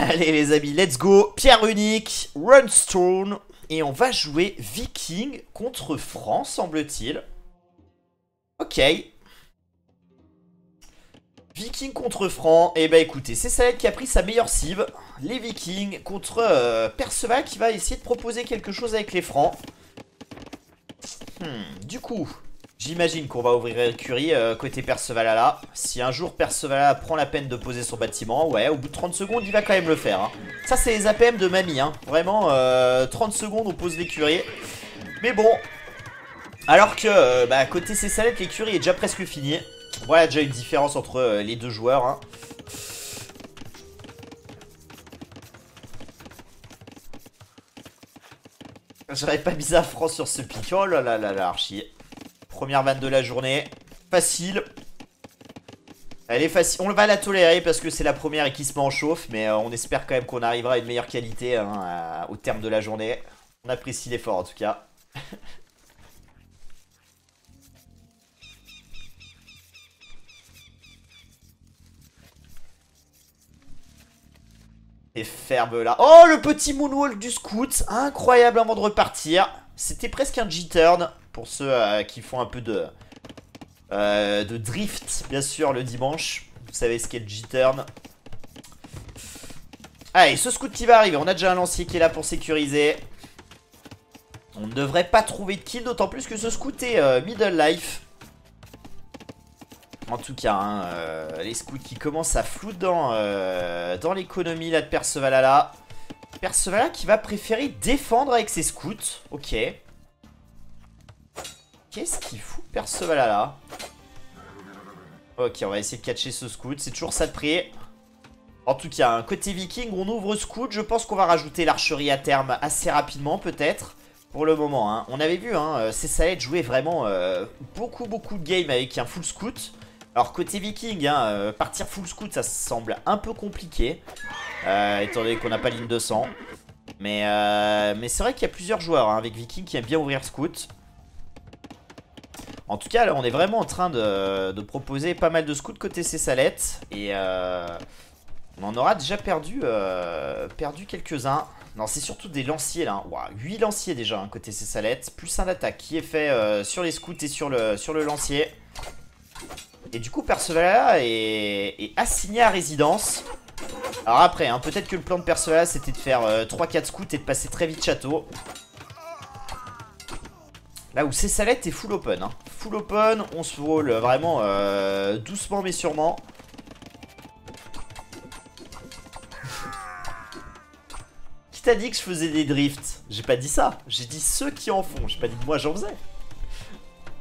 Allez les amis, let's go. Pierre unique, Runestone. Et on va jouer Viking contre Franc, semble-t-il. Ok. Viking contre Franc. Et bah écoutez, c'est Salette qui a pris sa meilleure cive. Les Vikings contre Perceval qui va essayer de proposer quelque chose avec les Francs. Du coup, j'imagine qu'on va ouvrir l'écurie côté Percevalala. Si un jour Percevalala prend la peine de poser son bâtiment, ouais, au bout de 30 secondes, il va quand même le faire. Hein. Ça, c'est les APM de mamie. Hein. Vraiment, 30 secondes, on pose l'écurie. Mais bon, alors que côté Cessalette, l'écurie est déjà presque finie. Voilà déjà une différence entre les deux joueurs. Hein. J'aurais pas mis à franc sur ce pic. Oh là là là là, archi. Première vanne de la journée. Facile. Elle est facile. On va la tolérer parce que c'est la première et qui se met en chauffe. Mais on espère quand même qu'on arrivera à une meilleure qualité hein, au terme de la journée. On apprécie l'effort en tout cas. Et ferme là. Oh, le petit moonwalk du scout. Incroyable avant de repartir. C'était presque un G-turn pour ceux qui font un peu de drift, bien sûr, le dimanche. Vous savez ce qu'est le G-turn. Allez, ce scout qui va arriver. On a déjà un lancier qui est là pour sécuriser. On ne devrait pas trouver de kill, d'autant plus que ce scout est middle life. En tout cas, hein, les scouts qui commencent à flouter dans l'économie là de Percevalala. Percevalala qui va préférer défendre avec ses scouts. Ok. Qu'est-ce qu'il fout Percevalala? Ok, on va essayer de catcher ce scout. C'est toujours ça de prix. En tout cas, hein, côté viking, on ouvre scout. Je pense qu'on va rajouter l'archerie à terme assez rapidement peut-être. Pour le moment, hein. On avait vu, hein, Cessalette jouer vraiment beaucoup de games avec un full scout. Alors côté viking, hein, partir full scout ça semble un peu compliqué étant donné qu'on n'a pas ligne de sang. Mais c'est vrai qu'il y a plusieurs joueurs hein, avec viking qui aiment bien ouvrir scout. En tout cas là on est vraiment en train de proposer pas mal de scouts côté Cessalette. Et on en aura déjà perdu quelques-uns. Non c'est surtout des lanciers là, wow, 8 lanciers déjà hein, côté Cessalette. Plus un attaque qui est fait sur les scouts et sur le lancier. Et du coup Percevalala est assigné à résidence. Alors après hein, peut-être que le plan de Percevalala c'était de faire 3-4 scouts et de passer très vite château. Là où Cessalette est full open hein. Full open, on se roule vraiment doucement mais sûrement. Qui t'a dit que je faisais des drifts? J'ai pas dit ça, j'ai dit ceux qui en font. J'ai pas dit que moi j'en faisais.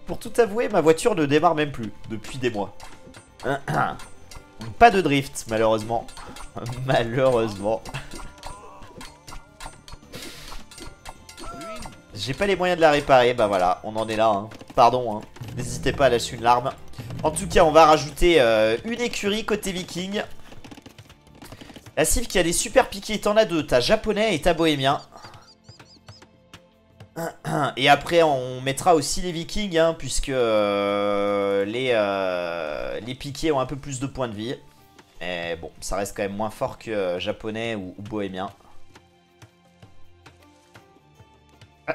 Pour tout avouer, ma voiture ne démarre même plus depuis des mois. Pas de drift, malheureusement. Malheureusement. J'ai pas les moyens de la réparer. Bah voilà, on en est là. Hein. Pardon, hein. N'hésitez pas à lâcher une larme. En tout cas, on va rajouter une écurie côté viking. La cive qui a des super piquets, t'en as deux. T'as japonais et t'as bohémien. Et après on mettra aussi les vikings hein, puisque les piquets ont un peu plus de points de vie. Et bon ça reste quand même moins fort que japonais ou bohémien.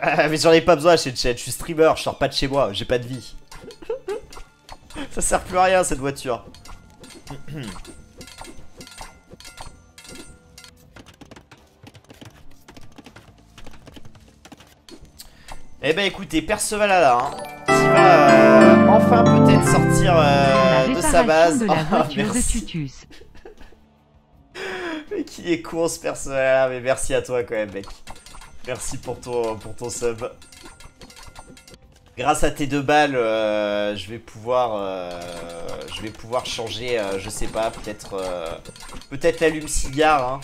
Mais j'en ai pas besoin chez Chet, je suis streamer, je sors pas de chez moi, j'ai pas de vie. Ça sert plus à rien cette voiture. Eh ben écoutez, Percevalala hein, qui va enfin peut-être sortir de sa base. De la voiture de Tutus. Mais qui est con ce Percevalala, mais merci à toi quand même mec. Merci pour ton sub. Grâce à tes 2 balles, je vais pouvoir changer, je sais pas, peut-être l'allume-cigare. Hein.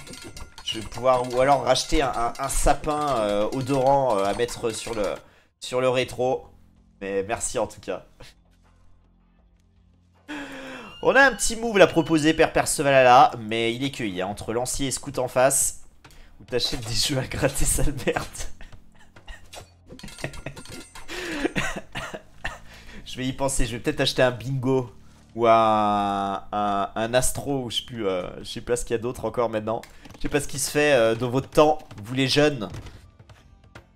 Je vais pouvoir, ou alors racheter un sapin odorant à mettre sur le rétro. Mais merci en tout cas. On a un petit move à proposer Père Percevalala, mais il est cueilli. Hein, entre lancier et scout en face. Ou t'achètes des jeux à gratter, sale merde. Je vais y penser, je vais peut-être acheter un bingo. Ou un astro, ou je sais pas ce qu'il y a d'autre encore maintenant. Je sais pas ce qui se fait dans votre temps, vous les jeunes.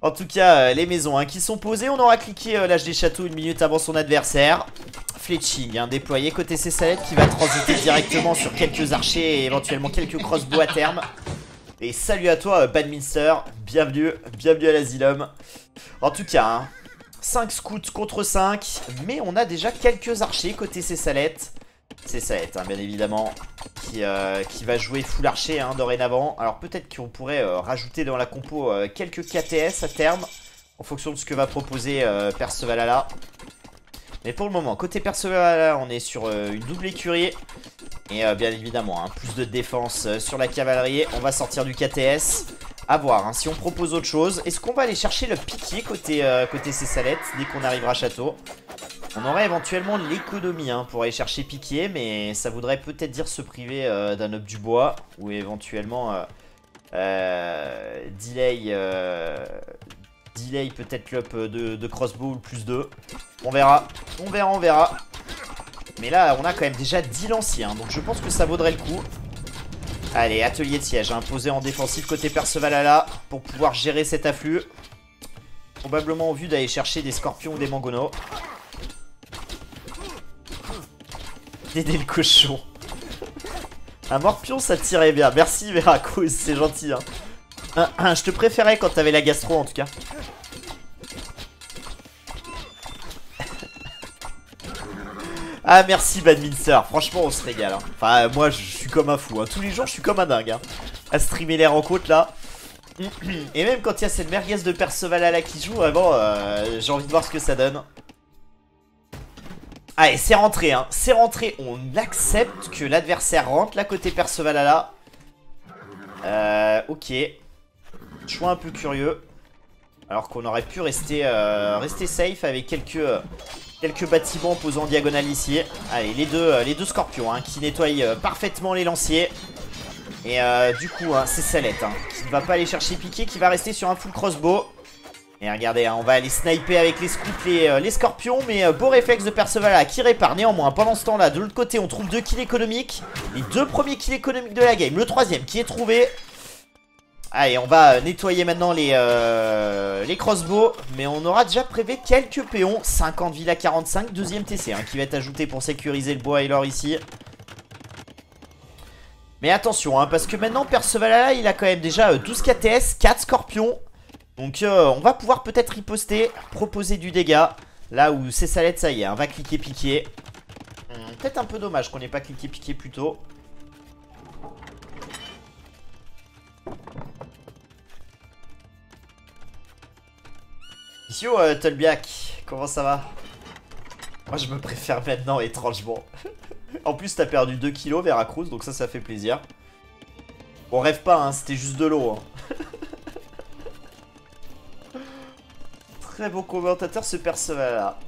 En tout cas, les maisons qui sont posées. On aura cliqué l'âge des châteaux 1 minute avant son adversaire. Fletching déployé côté Cessalette qui va transiter directement sur quelques archers et éventuellement quelques crossbows à terme. Et salut à toi Badminster, bienvenue à l'Asylum. En tout cas, 5 scouts contre 5, mais on a déjà quelques archers côté Cessalette. Cessalette bien évidemment, qui va jouer full archer dorénavant. Alors peut-être qu'on pourrait rajouter dans la compo quelques KTS à terme, en fonction de ce que va proposer Percevalala. Mais pour le moment, côté Percevalala, on est sur une double écurie. Et bien évidemment, plus de défense sur la cavalerie. On va sortir du KTS. A voir si on propose autre chose. Est-ce qu'on va aller chercher le piquier côté Cessalette dès qu'on arrivera à château? On aurait éventuellement l'économie pour aller chercher piquier. Mais ça voudrait peut-être dire se priver d'un up du bois. Ou éventuellement delay peut-être l'up de crossbow plus 2. On verra. Mais là, on a quand même déjà 10 lanciers. Donc je pense que ça vaudrait le coup. Allez, atelier de siège. Posé en défensif côté Percevalala. Pour pouvoir gérer cet afflux. Probablement en vue d'aller chercher des scorpions ou des mangonos. D'aider le cochon. Un morpion, ça tirait bien. Merci Veracruz, c'est gentil. Je te préférais quand t'avais la gastro en tout cas. Ah merci Badminster, franchement on se régale Enfin moi je suis comme un fou tous les jours je suis comme un dingue à streamer les rencontres là. Et même quand il y a cette merguez de Percevalala qui joue, vraiment j'ai envie de voir ce que ça donne. Allez c'est rentré c'est rentré. On accepte que l'adversaire rentre là côté Percevalala. Ok. Choix un peu curieux. Alors qu'on aurait pu rester safe avec quelques bâtiments posant en diagonale ici. Allez, les deux scorpions qui nettoient parfaitement les lanciers. Et du coup, c'est Salette qui ne va pas aller chercher piqué, qui va rester sur un full crossbow. Et regardez, on va aller sniper avec les scouts les scorpions. Mais beau réflexe de Percevalala qui répare. Néanmoins, pendant ce temps-là, de l'autre côté, on trouve 2 kills économiques. Les 2 premiers kills économiques de la game. Le 3ème qui est trouvé. Allez, on va nettoyer maintenant les crossbows. Mais on aura déjà prévu quelques péons. 50 Villa 45, deuxième TC qui va être ajouté pour sécuriser le bois et l'or ici. Mais attention, parce que maintenant Percevalala il a quand même déjà 12 KTS, 4 scorpions. Donc on va pouvoir peut-être riposter, proposer du dégât. Là où Cessalette, ça y est, va cliquer piquer. Peut-être un peu dommage qu'on n'ait pas cliqué piquer plus tôt. Yo Tolbiac, comment ça va? Moi je me préfère maintenant étrangement. En plus t'as perdu 2 kilos Veracruz, donc ça fait plaisir. On rêve pas c'était juste de l'eau Très bon commentateur ce Percevalala.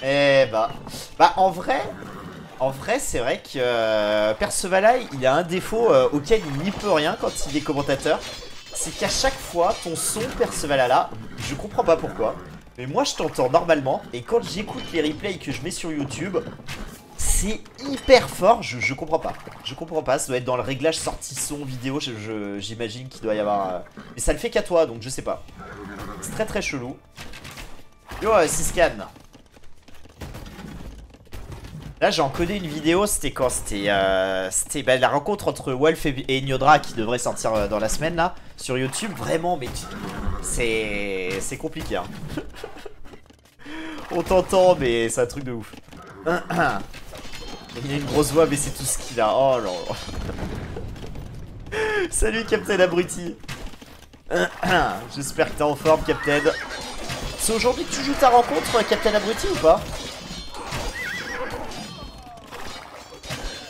Eh bah en vrai c'est vrai que Percevalala il a un défaut auquel il n'y peut rien quand il est commentateur. C'est qu'à chaque fois, ton son Percevalala, je comprends pas pourquoi, mais moi je t'entends normalement, et quand j'écoute les replays que je mets sur YouTube, c'est hyper fort, je comprends pas. Je comprends pas, ça doit être dans le réglage sortie son vidéo, j'imagine qu'il doit y avoir... Mais ça le fait qu'à toi, donc je sais pas. C'est très très chelou. Yo, Siscan. Là j'ai encodé une vidéo, c'était quand? C'était la rencontre entre Wolf et Nyodra qui devrait sortir dans la semaine là sur YouTube. Vraiment mais c'est compliqué On t'entend mais c'est un truc de ouf. Il a une grosse voix mais c'est tout ce qu'il a. Oh là là. Salut Captain Abruti. J'espère que t'es en forme Captain. C'est aujourd'hui que tu joues ta rencontre Captain Abruti ou pas?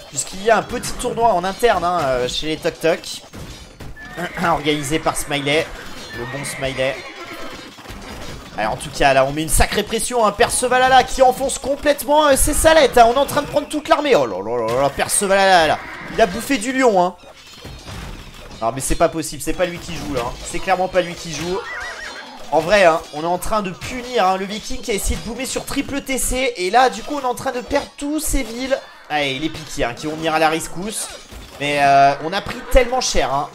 Puisqu'il y a un petit tournoi en interne chez les Toc Toc. Organisé par Smiley. Le bon Smiley. Allez, en tout cas, là, on met une sacrée pression. Percevalala qui enfonce complètement ses salettes. On est en train de prendre toute l'armée. Oh là là là, Percevalala, là. Il a bouffé du lion, Non, mais c'est pas possible. C'est pas lui qui joue, là. C'est clairement pas lui qui joue. En vrai, on est en train de punir le Viking qui a essayé de boomer sur triple TC. Et là, du coup, on est en train de perdre tous ses villes. Allez, les piquiers qui vont venir à la rescousse. Mais on a pris tellement cher, hein.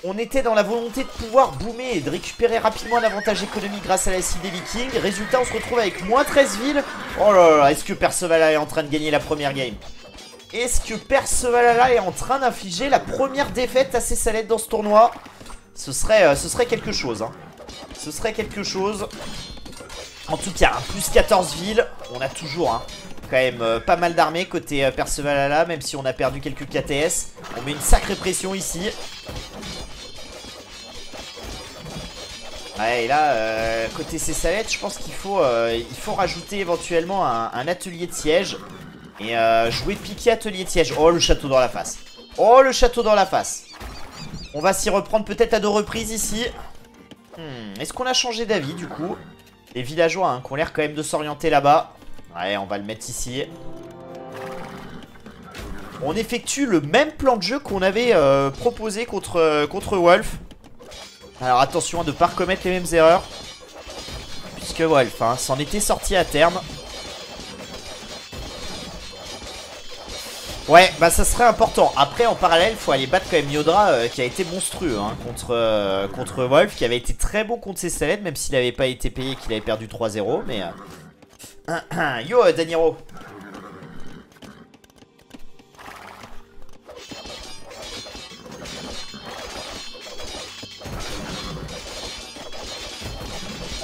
On était dans la volonté de pouvoir boomer et de récupérer rapidement un avantage économique grâce à la cible des Vikings. Résultat, on se retrouve avec moins 13 villes. Oh là là, est-ce que Percevalala est en train de gagner la première game? Est-ce que Percevalala est en train d'infliger la première défaite à ses Sallettes dans ce tournoi? Ce serait quelque chose, hein. Ce serait quelque chose. En tout cas, hein, plus 14 villes. On a toujours, hein, quand même pas mal d'armées côté Percevalala, même si on a perdu quelques KTS. On met une sacrée pression ici. Ouais, et là, côté ces Sallettes, je pense qu'il faut rajouter éventuellement un atelier de siège. Et jouer piqué atelier de siège. Oh, le château dans la face. Oh, le château dans la face. On va s'y reprendre peut-être à 2 reprises ici. Est-ce qu'on a changé d'avis du coup? Les villageois, hein, qui ont l'air quand même de s'orienter là-bas. Ouais, on va le mettre ici. On effectue le même plan de jeu qu'on avait proposé contre Wolf. Alors attention de ne pas recommettre les mêmes erreurs. Puisque Wolf, hein, s'en était sorti à terme. Ouais, bah ça serait important. Après, en parallèle, il faut aller battre quand même Yodra, qui a été monstrueux, hein, contre Wolf, qui avait été très bon contre ses Sallettes, même s'il n'avait pas été payé, qu'il avait perdu 3-0. Mais yo, Daniro.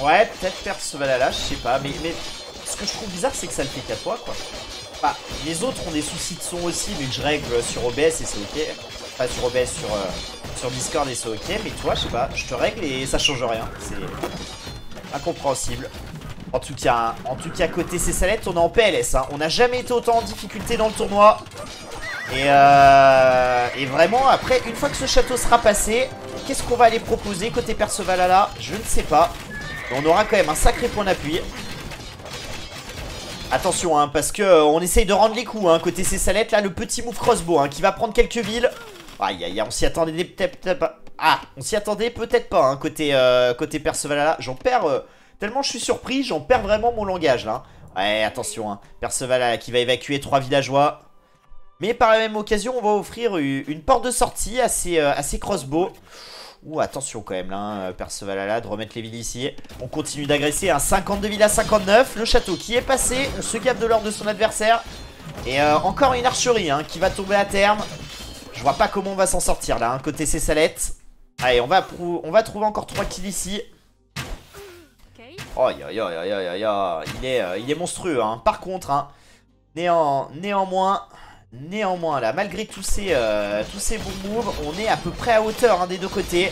Ouais, peut-être Percevalala, je sais pas. Mais ce que je trouve bizarre, c'est que ça le fait qu'à toi, quoi. Bah, les autres ont des soucis de son aussi, mais je règle sur OBS et c'est ok. Pas sur OBS, sur Discord et c'est ok. Mais toi, je sais pas, je te règle et ça change rien. C'est incompréhensible. En tout cas, côté ces Sallettes, on est en PLS, hein. On n'a jamais été autant en difficulté dans le tournoi. Et vraiment, après, une fois que ce château sera passé, qu'est-ce qu'on va aller proposer côté Percevalala? Je ne sais pas. Mais on aura quand même un sacré point d'appui. Attention, hein, parce que on essaye de rendre les coups, hein, côté ces Sallettes. Là, le petit move crossbow, hein, qui va prendre quelques villes. Aïe, aïe, on s'y attendait peut-être pas. Ah, on s'y attendait peut-être pas, hein, côté Percevalala. J'en perds, tellement je suis surpris, j'en perds vraiment mon langage, là. Ouais, attention, hein, Percevalala qui va évacuer 3 villageois. Mais par la même occasion, on va offrir une porte de sortie à ces crossbows. Ouh, attention quand même là, hein, Percevalala, de remettre les villes ici. On continue d'agresser, un 52 villes à 59. Le château qui est passé, on se gaffe de l'ordre de son adversaire. Et encore une archerie, hein, qui va tomber à terme. Je vois pas comment on va s'en sortir là, hein, côté ces Sallettes. Allez, on va trouver encore 3 kills ici. Oh, il est monstrueux, hein. Par contre, hein, néanmoins là, malgré tous ces bons moves, on est à peu près à hauteur, hein, des deux côtés.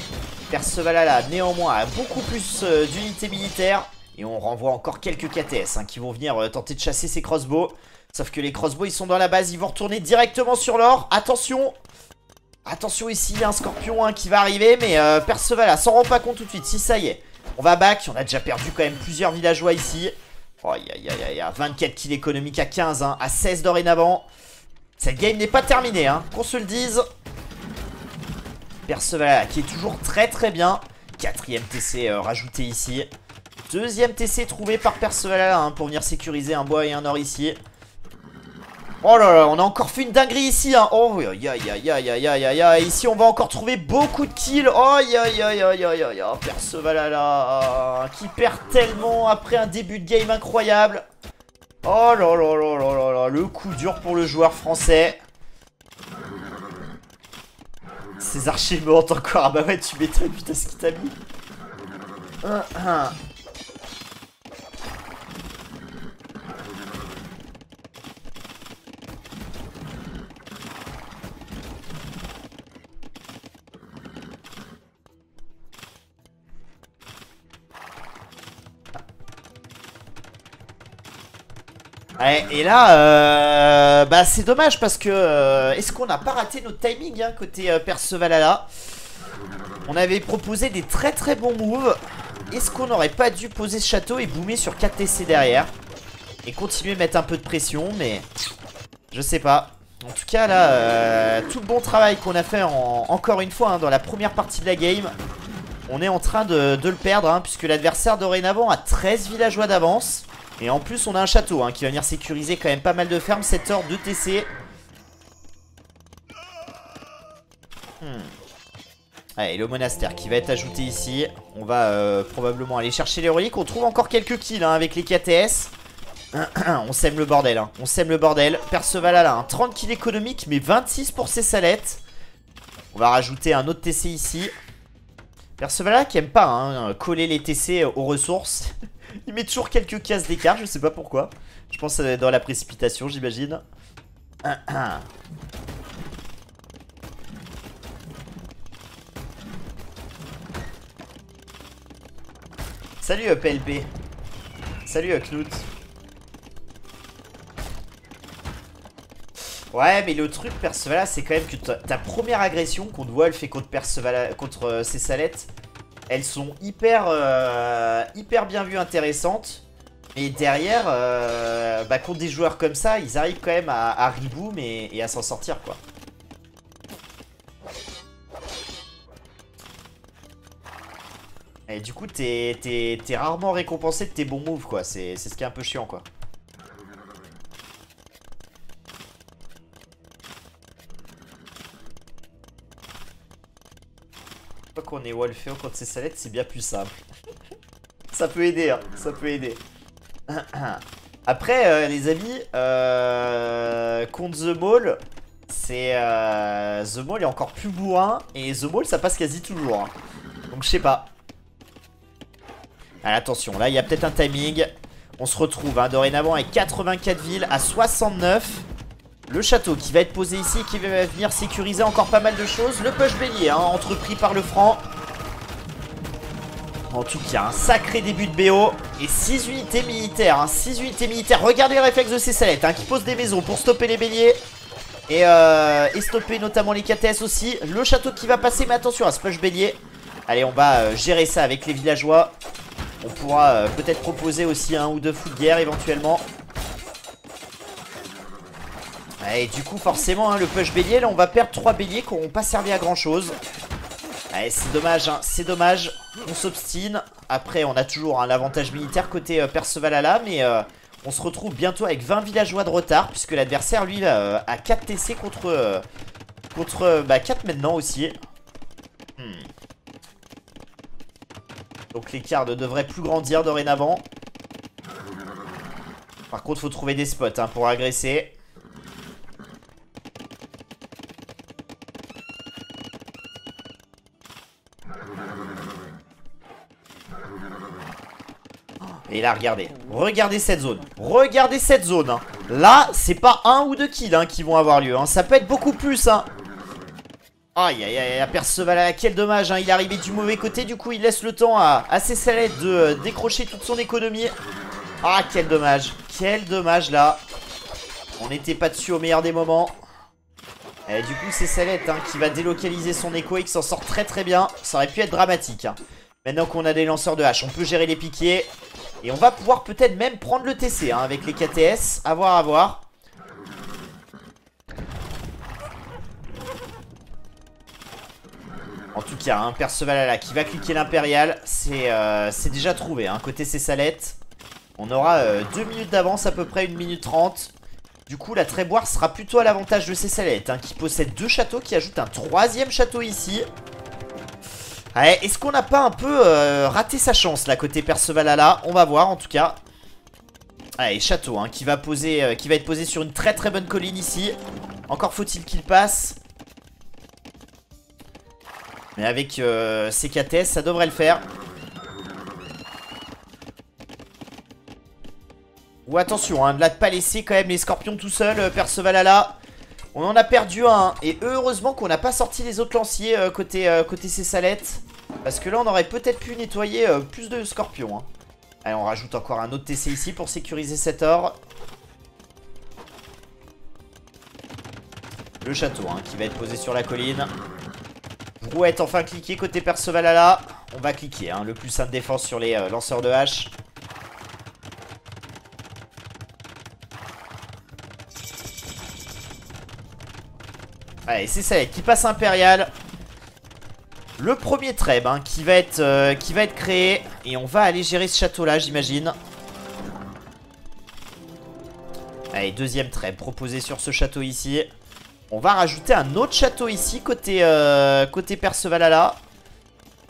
Percevalala néanmoins a beaucoup plus d'unités militaires. Et on renvoie encore quelques KTS, hein, qui vont venir tenter de chasser ces crossbows. Sauf que les crossbows ils sont dans la base, ils vont retourner directement sur l'or. Attention. Attention ici, il y a un scorpion, hein, qui va arriver. Mais Percevalala s'en rend pas compte tout de suite. Si ça y est, on va back, on a déjà perdu quand même plusieurs villageois ici. Oh, aïe, 24 kills économiques à 15, hein, à 16 dorénavant. Cette game n'est pas terminée, hein, qu'on se le dise. Percevalala qui est toujours très très bien. 4ème TC rajouté ici. 2ème TC trouvé par Percevalala, hein, pour venir sécuriser un bois et un or ici. Oh là là, on a encore fait une dinguerie ici, hein. Oh, aïe. Ici on va encore trouver beaucoup de kills. Oh, aïe. Percevalala qui perd tellement après un début de game incroyable. Oh là, le coup dur pour le joueur français. Ces archers mentent encore. Ah bah ouais, tu m'étonnes, putain, ce qu'il t'a mis. Ouais, et là, bah c'est dommage parce que est-ce qu'on n'a pas raté notre timing, hein, côté Percevalala? On avait proposé des très très bons moves. Est-ce qu'on n'aurait pas dû poser ce château et boomer sur 4 TC derrière et continuer à mettre un peu de pression? Mais je sais pas. En tout cas là, tout le bon travail qu'on a fait encore une fois, hein, dans la première partie de la game, on est en train de le perdre, hein, puisque l'adversaire dorénavant a 13 villageois d'avance. Et en plus on a un château, hein, qui va venir sécuriser quand même pas mal de fermes. 7 heures de TC. Allez, le monastère qui va être ajouté ici. On va probablement aller chercher les reliques. On trouve encore quelques kills hein, avec les KTS. On sème le bordel hein. On sème le bordel. Perceval a là un 30 kills économiques mais 26 pour ses salettes. On va rajouter un autre TC ici. Perceval qui aime pas hein, coller les TC aux ressources. Il met toujours quelques cases d'écart, je sais pas pourquoi. Je pense que ça doit être dans la précipitation, j'imagine. Salut PLP. Salut Knut. Ouais, mais le truc, Perceval, c'est quand même que ta première agression qu'on te voit, elle fait contre Perceval, contre ses salettes. Elles sont hyper bien vues, intéressantes. Et derrière, bah, contre des joueurs comme ça, ils arrivent quand même à reboom et à s'en sortir, quoi. Et du coup, t'es rarement récompensé de tes bons moves, quoi. C'est ce qui est un peu chiant, quoi. Pas qu'on est Wolfeo contre ses salettes, c'est bien plus simple. Ça peut aider, hein. Ça peut aider. Après, les amis, contre The Maul, c'est The Maul est encore plus bourrin et The Maul ça passe quasi toujours. Hein. Donc je sais pas. Allez, attention, là il y a peut-être un timing. On se retrouve hein, dorénavant avec 84 villes à 69. Le château qui va être posé ici, qui va venir sécuriser encore pas mal de choses. Le push bélier, hein, entrepris par le franc. En tout cas, un sacré début de BO. Et 6 unités militaires, hein, 6 unités militaires. Regardez les réflexes de ces salettes, hein, qui posent des maisons pour stopper les béliers. Et stopper notamment les KTS aussi. Le château qui va passer, mais attention à ce push bélier. Allez, on va gérer ça avec les villageois. On pourra peut-être proposer aussi un ou deux fous de guerre éventuellement. Et du coup forcément hein, le push bélier là on va perdre 3 béliers qui n'auront pas servi à grand chose. C'est dommage hein, c'est dommage. On s'obstine. Après on a toujours hein, l'avantage militaire côté Perceval mais on se retrouve bientôt avec 20 villageois de retard. Puisque l'adversaire lui a 4 TC contre 4 maintenant aussi. Donc l'écart ne devrait plus grandir dorénavant. Par contre faut trouver des spots hein, pour agresser. Et là, regardez cette zone. Regardez cette zone. Hein. Là, c'est pas 1 ou 2 kills hein, qui vont avoir lieu. Hein. Ça peut être beaucoup plus. Hein. Aïe, aïe, aïe, Perceval, quel dommage. Hein. Il est arrivé du mauvais côté. Du coup, il laisse le temps à ses salettes de décrocher toute son économie. Ah, quel dommage. Quel dommage, là. On n'était pas dessus au meilleur des moments. Et du coup, c'est Salette hein, qui va délocaliser son écho et qui s'en sort très très bien. Ça aurait pu être dramatique. Hein. Maintenant qu'on a des lanceurs de hache, on peut gérer les piquiers. Et on va pouvoir peut-être même prendre le TC hein, avec les KTS. À voir, à voir. En tout cas, hein, Perceval là qui va cliquer l'impérial. C'est déjà trouvé. Hein, côté ces salettes. On aura 2 minutes d'avance, à peu près 1 minute 30. Du coup, la Tréboire sera plutôt à l'avantage de ces salettes. Hein, qui possède 2 châteaux, qui ajoute un 3e château ici. Ouais, est-ce qu'on n'a pas un peu raté sa chance là côté Perceval? On va voir en tout cas. Allez, château hein, qui va être posé sur une très très bonne colline ici. Encore faut-il qu'il passe. Mais avec ces KTS ça devrait le faire. Ou attention hein, de là de pas laisser quand même les scorpions tout seuls. Perceval on en a perdu un. Et heureusement qu'on n'a pas sorti les autres lanciers côté ces salettes. Parce que là on aurait peut-être pu nettoyer plus de scorpions hein. Allez, on rajoute encore un autre TC ici pour sécuriser cet or. Le château hein, qui va être posé sur la colline. Brouette enfin cliquer côté Perceval. On va cliquer hein, le plus simple défense sur les lanceurs de hache. Allez, c'est ça qui passe impérial. Le premier treb hein, qui va être créé. Et on va aller gérer ce château là, j'imagine. Allez, deuxième treb proposé sur ce château ici. On va rajouter un autre château ici, côté Percevalala.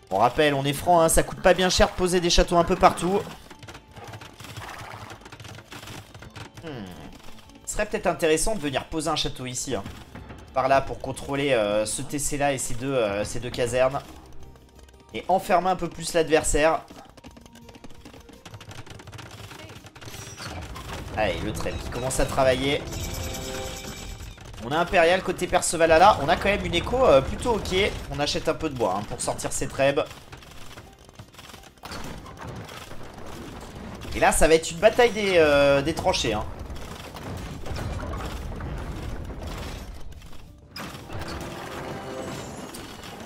On rappelle, on est franc, hein, ça coûte pas bien cher de poser des châteaux un peu partout. Ce serait peut-être intéressant de venir poser un château ici, hein. Par là, pour contrôler ce TC là et ces deux casernes. Et enfermer un peu plus l'adversaire. Allez, le trêve qui commence à travailler. On a Impérial côté Percevalala. On a quand même une écho plutôt ok. On achète un peu de bois, hein, pour sortir ces trèbes. Et là, ça va être une bataille des tranchées, hein.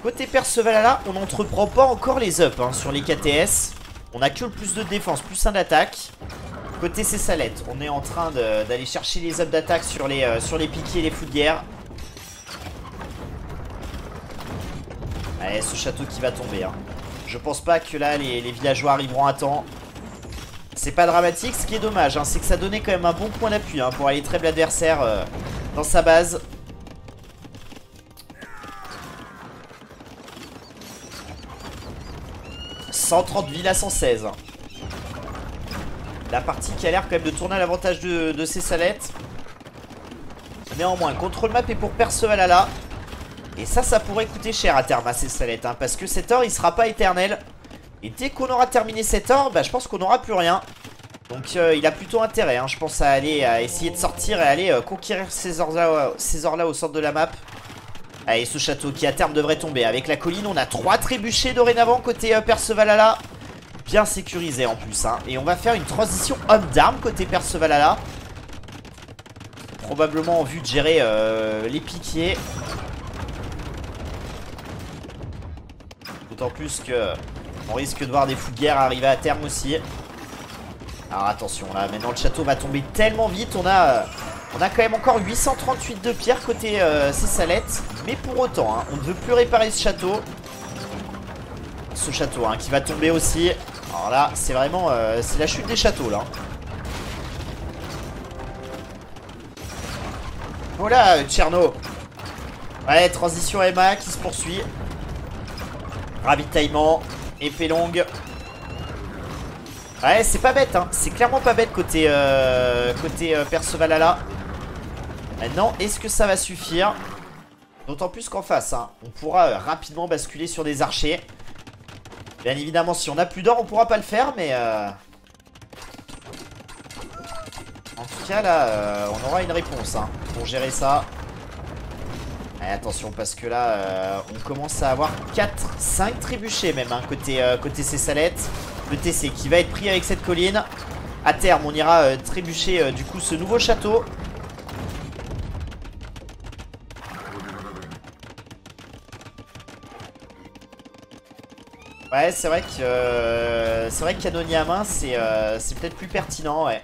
Côté Percevalala, on n'entreprend pas encore les ups, hein, sur les KTS. On a que le plus de défense, plus 1 d'attaque. Côté Cessalette, on est en train d'aller chercher les ups d'attaque sur les piquiers et les fous de guerre. Allez, ce château qui va tomber, hein. Je pense pas que là, les villageois arriveront à temps. C'est pas dramatique, ce qui est dommage, hein, c'est que ça donnait quand même un bon point d'appui, hein, pour aller trêve l'adversaire dans sa base. « 130 villes à 116. » La partie qui a l'air quand même de tourner à l'avantage de Cessalette. Néanmoins, le contrôle map est pour Percevalala. Et ça pourrait coûter cher à terme à Cessalette, hein, parce que cet or, il sera pas éternel. Et dès qu'on aura terminé cet or, bah, je pense qu'on n'aura plus rien. Donc il a plutôt intérêt, hein, je pense, à essayer de sortir et aller conquérir ces ors-là au centre de la map. Allez, ce château qui à terme devrait tomber. Avec la colline, on a 3 trébuchets dorénavant côté Percevalala. Bien sécurisé en plus, hein. Et on va faire une transition homme d'armes côté Percevalala. Probablement en vue de gérer les piquiers. D'autant plus que on risque de voir des fous de guerre arriver à terme aussi. Alors attention, là maintenant le château va tomber tellement vite. On a quand même encore 838 de pierre côté Cessalette. Mais pour autant, hein, on ne veut plus réparer ce château. Ce château, hein, qui va tomber aussi. Alors là, c'est vraiment c'est la chute des châteaux là. Oh là, Tcherno. Ouais, transition MA qui se poursuit. Ravitaillement, épée longue. Ouais, c'est pas bête, hein. C'est clairement pas bête côté Percevalala. Maintenant, est-ce que ça va suffire? D'autant plus qu'en face, hein, on pourra rapidement basculer sur des archers. Bien évidemment, si on n'a plus d'or, on pourra pas le faire, mais en tout cas, là, on aura une réponse, hein, pour gérer ça. Et attention, parce que là, on commence à avoir 5 trébuchets même, hein, côté Cessalette. Le TC qui va être pris avec cette colline. À terme, on ira trébucher du coup ce nouveau château. Ouais, c'est vrai que canonnier à main, c'est peut-être plus pertinent, ouais.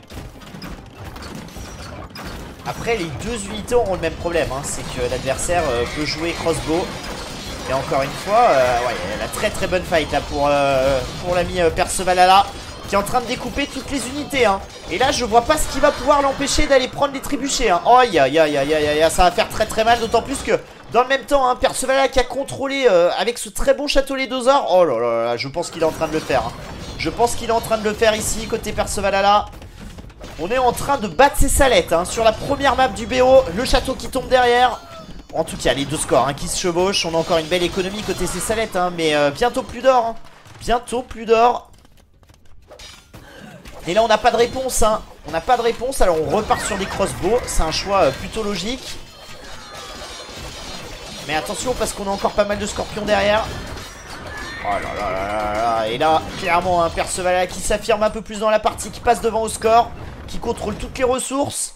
Après, les deux unités auront le même problème, hein, c'est que l'adversaire peut jouer crossbow. Et encore une fois, ouais, la très bonne fight là pour l'ami Percevalala, qui est en train de découper toutes les unités, hein. Et là, je vois pas ce qui va pouvoir l'empêcher d'aller prendre les trébuchets, hein. Oh, aïe, ça va faire très mal, d'autant plus que dans le même temps, hein, Percevalala qui a contrôlé avec ce très bon château les doseurs. Oh là là, je pense qu'il est en train de le faire, hein. Je pense qu'il est en train de le faire ici, côté Percevalala. On est en train de battre ses salettes, hein, sur la première map du BO. Le château qui tombe derrière. En tout cas, les deux scores, hein, qui se chevauchent. On a encore une belle économie côté ses salettes, hein, mais bientôt plus d'or, hein. Bientôt plus d'or. Et là, on n'a pas de réponse, hein. On n'a pas de réponse, alors on repart sur des crossbows. C'est un choix plutôt logique. Mais attention, parce qu'on a encore pas mal de scorpions derrière. Oh là là là là. Et là, clairement, un Percevalala qui s'affirme un peu plus dans la partie, qui passe devant au score, qui contrôle toutes les ressources.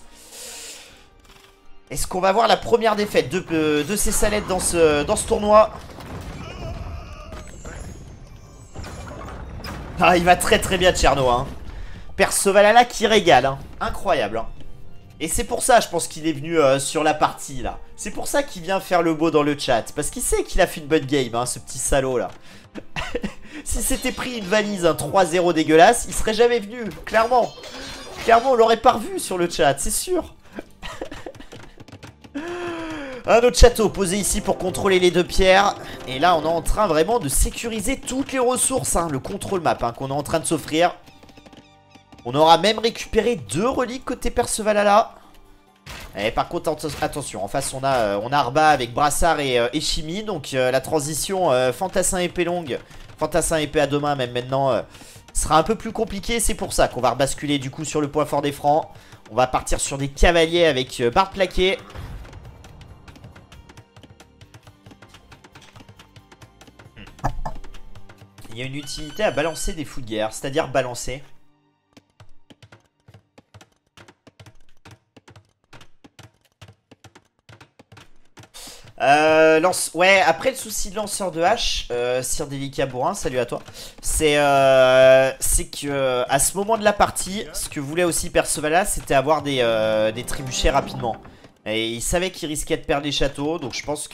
Est-ce qu'on va voir la première défaite de Cessalette dans ce tournoi? Ah, il va très bien, Tcherno, hein. Percevalala qui régale, hein. Incroyable, hein. Et c'est pour ça, je pense qu'il est venu sur la partie, là. C'est pour ça qu'il vient faire le beau dans le chat. Parce qu'il sait qu'il a fait une bonne game, hein, ce petit salaud, là. Si c'était pris une valise, un 3-0 dégueulasse, il serait jamais venu, clairement. Clairement, on l'aurait pas revu sur le chat, c'est sûr. Un autre château posé ici pour contrôler les deux pierres. Et là on est en train vraiment de sécuriser toutes les ressources hein, le contrôle map hein, qu'on est en train de s'offrir. On aura même récupéré 2 reliques côté Percevalala. Et par contre attention, en face on a Arba avec Brassard et Chimie. Donc la transition Fantassin épée longue, Fantassin épée à deux mains même maintenant sera un peu plus compliqué. C'est pour ça qu'on va rebasculer du coup sur le point fort des francs. On va partir sur des cavaliers avec barre plaquée. Il y a une utilité à balancer des fous de guerre, c'est-à-dire balancer. Ouais, après le souci de lanceur de hache, Sir Délicat Bourrin, salut à toi. C'est que à ce moment de la partie, ce que voulait aussi Percevala, c'était avoir des trébuchets rapidement. Et il savait qu'il risquait de perdre les châteaux, donc je pense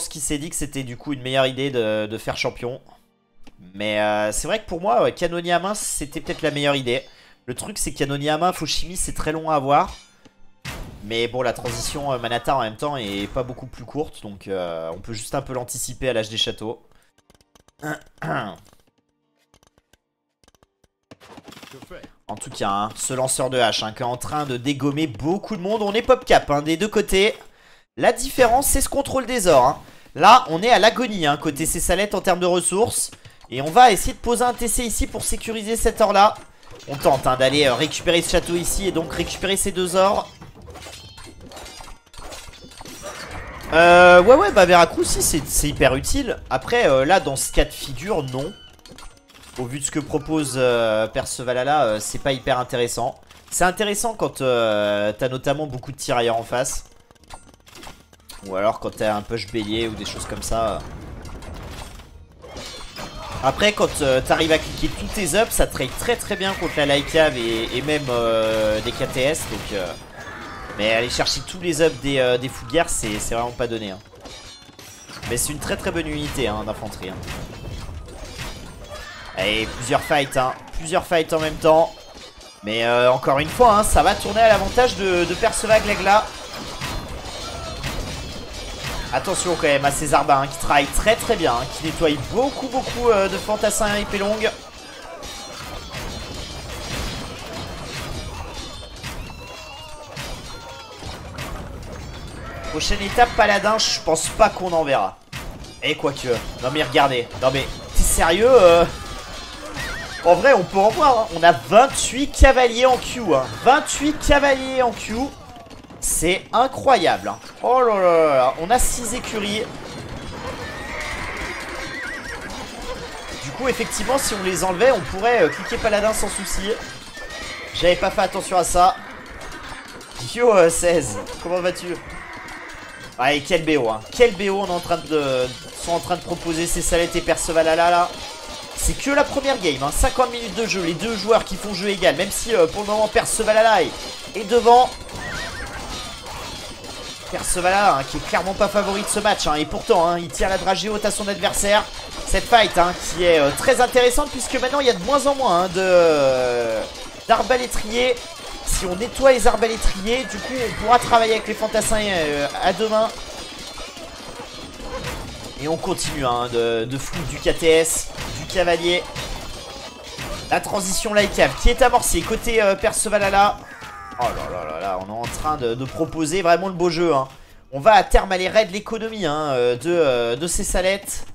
qu'il s'est dit que c'était du coup une meilleure idée de faire champion. Mais c'est vrai que pour moi, ouais, canonnier à main, c'était peut-être la meilleure idée. Le truc, c'est que canonnier à main, Fauchimi, c'est très long à avoir. Mais bon, la transition Manata en même temps est pas beaucoup plus courte. Donc on peut juste un peu l'anticiper à l'âge des châteaux. En tout cas, hein, ce lanceur de hache hein, qui est en train de dégommer beaucoup de monde. On est pop cap hein, des deux côtés. La différence, c'est ce contrôle des ors. Hein. Là, on est à l'agonie hein, côté Cessalette en termes de ressources. Et on va essayer de poser un TC ici pour sécuriser cet or-là. On tente hein, d'aller récupérer ce château ici et donc récupérer ces 2 ors. Ouais, bah Veracruz, si, c'est hyper utile. Après, là, dans ce cas de figure, non. Au vu de ce que propose Percevalala, c'est pas hyper intéressant. C'est intéressant quand t'as notamment beaucoup de tirailleurs en face. Ou alors quand t'as un push bélier ou des choses comme ça. Après, quand t'arrives à cliquer tous tes ups, ça trade très très bien contre la Lycave et même des KTS. Donc... mais aller chercher tous les ups des fous de guerre, c'est vraiment pas donné. Hein. Mais c'est une très très bonne unité hein, d'infanterie. Hein. Allez, plusieurs fights en même temps. Mais encore une fois, hein, ça va tourner à l'avantage de Perceval Glagla. Attention quand même à ces arbas hein, qui travaillent très très bien, hein, qui nettoient beaucoup de fantassins épée longue. Prochaine étape, paladin, je pense pas qu'on en verra. Et quoique. Non mais regardez. Non mais, t'es sérieux En vrai, on peut en voir. Hein. On a 28 cavaliers en queue. Hein. 28 cavaliers en queue. C'est incroyable. Hein. Oh là là là. On a 6 écuries. Du coup, effectivement, si on les enlevait, on pourrait cliquer paladin sans souci. J'avais pas fait attention à ça. Yo 16, comment vas-tu? Ouais, quel BO hein. Quel BO on est en train sont en train de proposer Cessalette et Percevalala là. C'est que la première game hein. 50 minutes de jeu, les deux joueurs qui font jeu égal. Même si pour le moment Percevalala est devant. Percevalala hein, qui est clairement pas favori de ce match hein. Et pourtant hein, il tire la dragée haute à son adversaire. Cette fight hein, qui est très intéressante. Puisque maintenant il y a de moins en moins hein, d'arbalétriers. Si on nettoie les arbalétriers, du coup on pourra travailler avec les fantassins à deux mains. Et on continue hein, de foutre du KTS, du cavalier. La transition Lycave qui est amorcée côté Percevalala. Oh là là là là, on est en train de proposer vraiment le beau jeu. Hein. On va à terme aller raid l'économie hein, de Cessalette.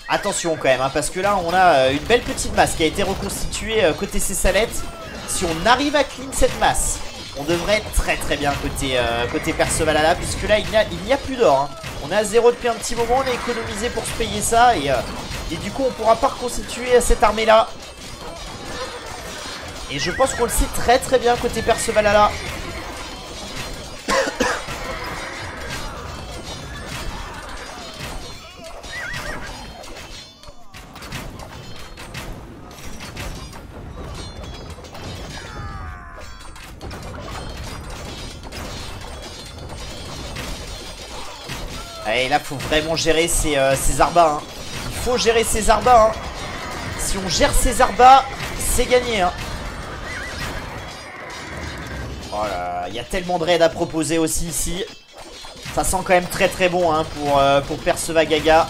Attention quand même, hein, parce que là on a une belle petite masse qui a été reconstituée côté Cessalette. Si on arrive à clean cette masse, on devrait être très très bien côté Percevalala. Puisque là il n'y a plus d'or. Hein. On est à 0 depuis un petit moment, on a économisé pour se payer ça. Et du coup on pourra pas reconstituer cette armée là. Et je pense qu'on le sait très très bien côté Percevalala. Allez, là, faut vraiment gérer ces arbas. Hein. Il faut gérer ces arbas. Hein. Si on gère ces arbas, c'est gagné. Hein. Oh là là. y a tellement de raids à proposer aussi ici. Ça sent quand même très très bon hein, pour Persevagaga.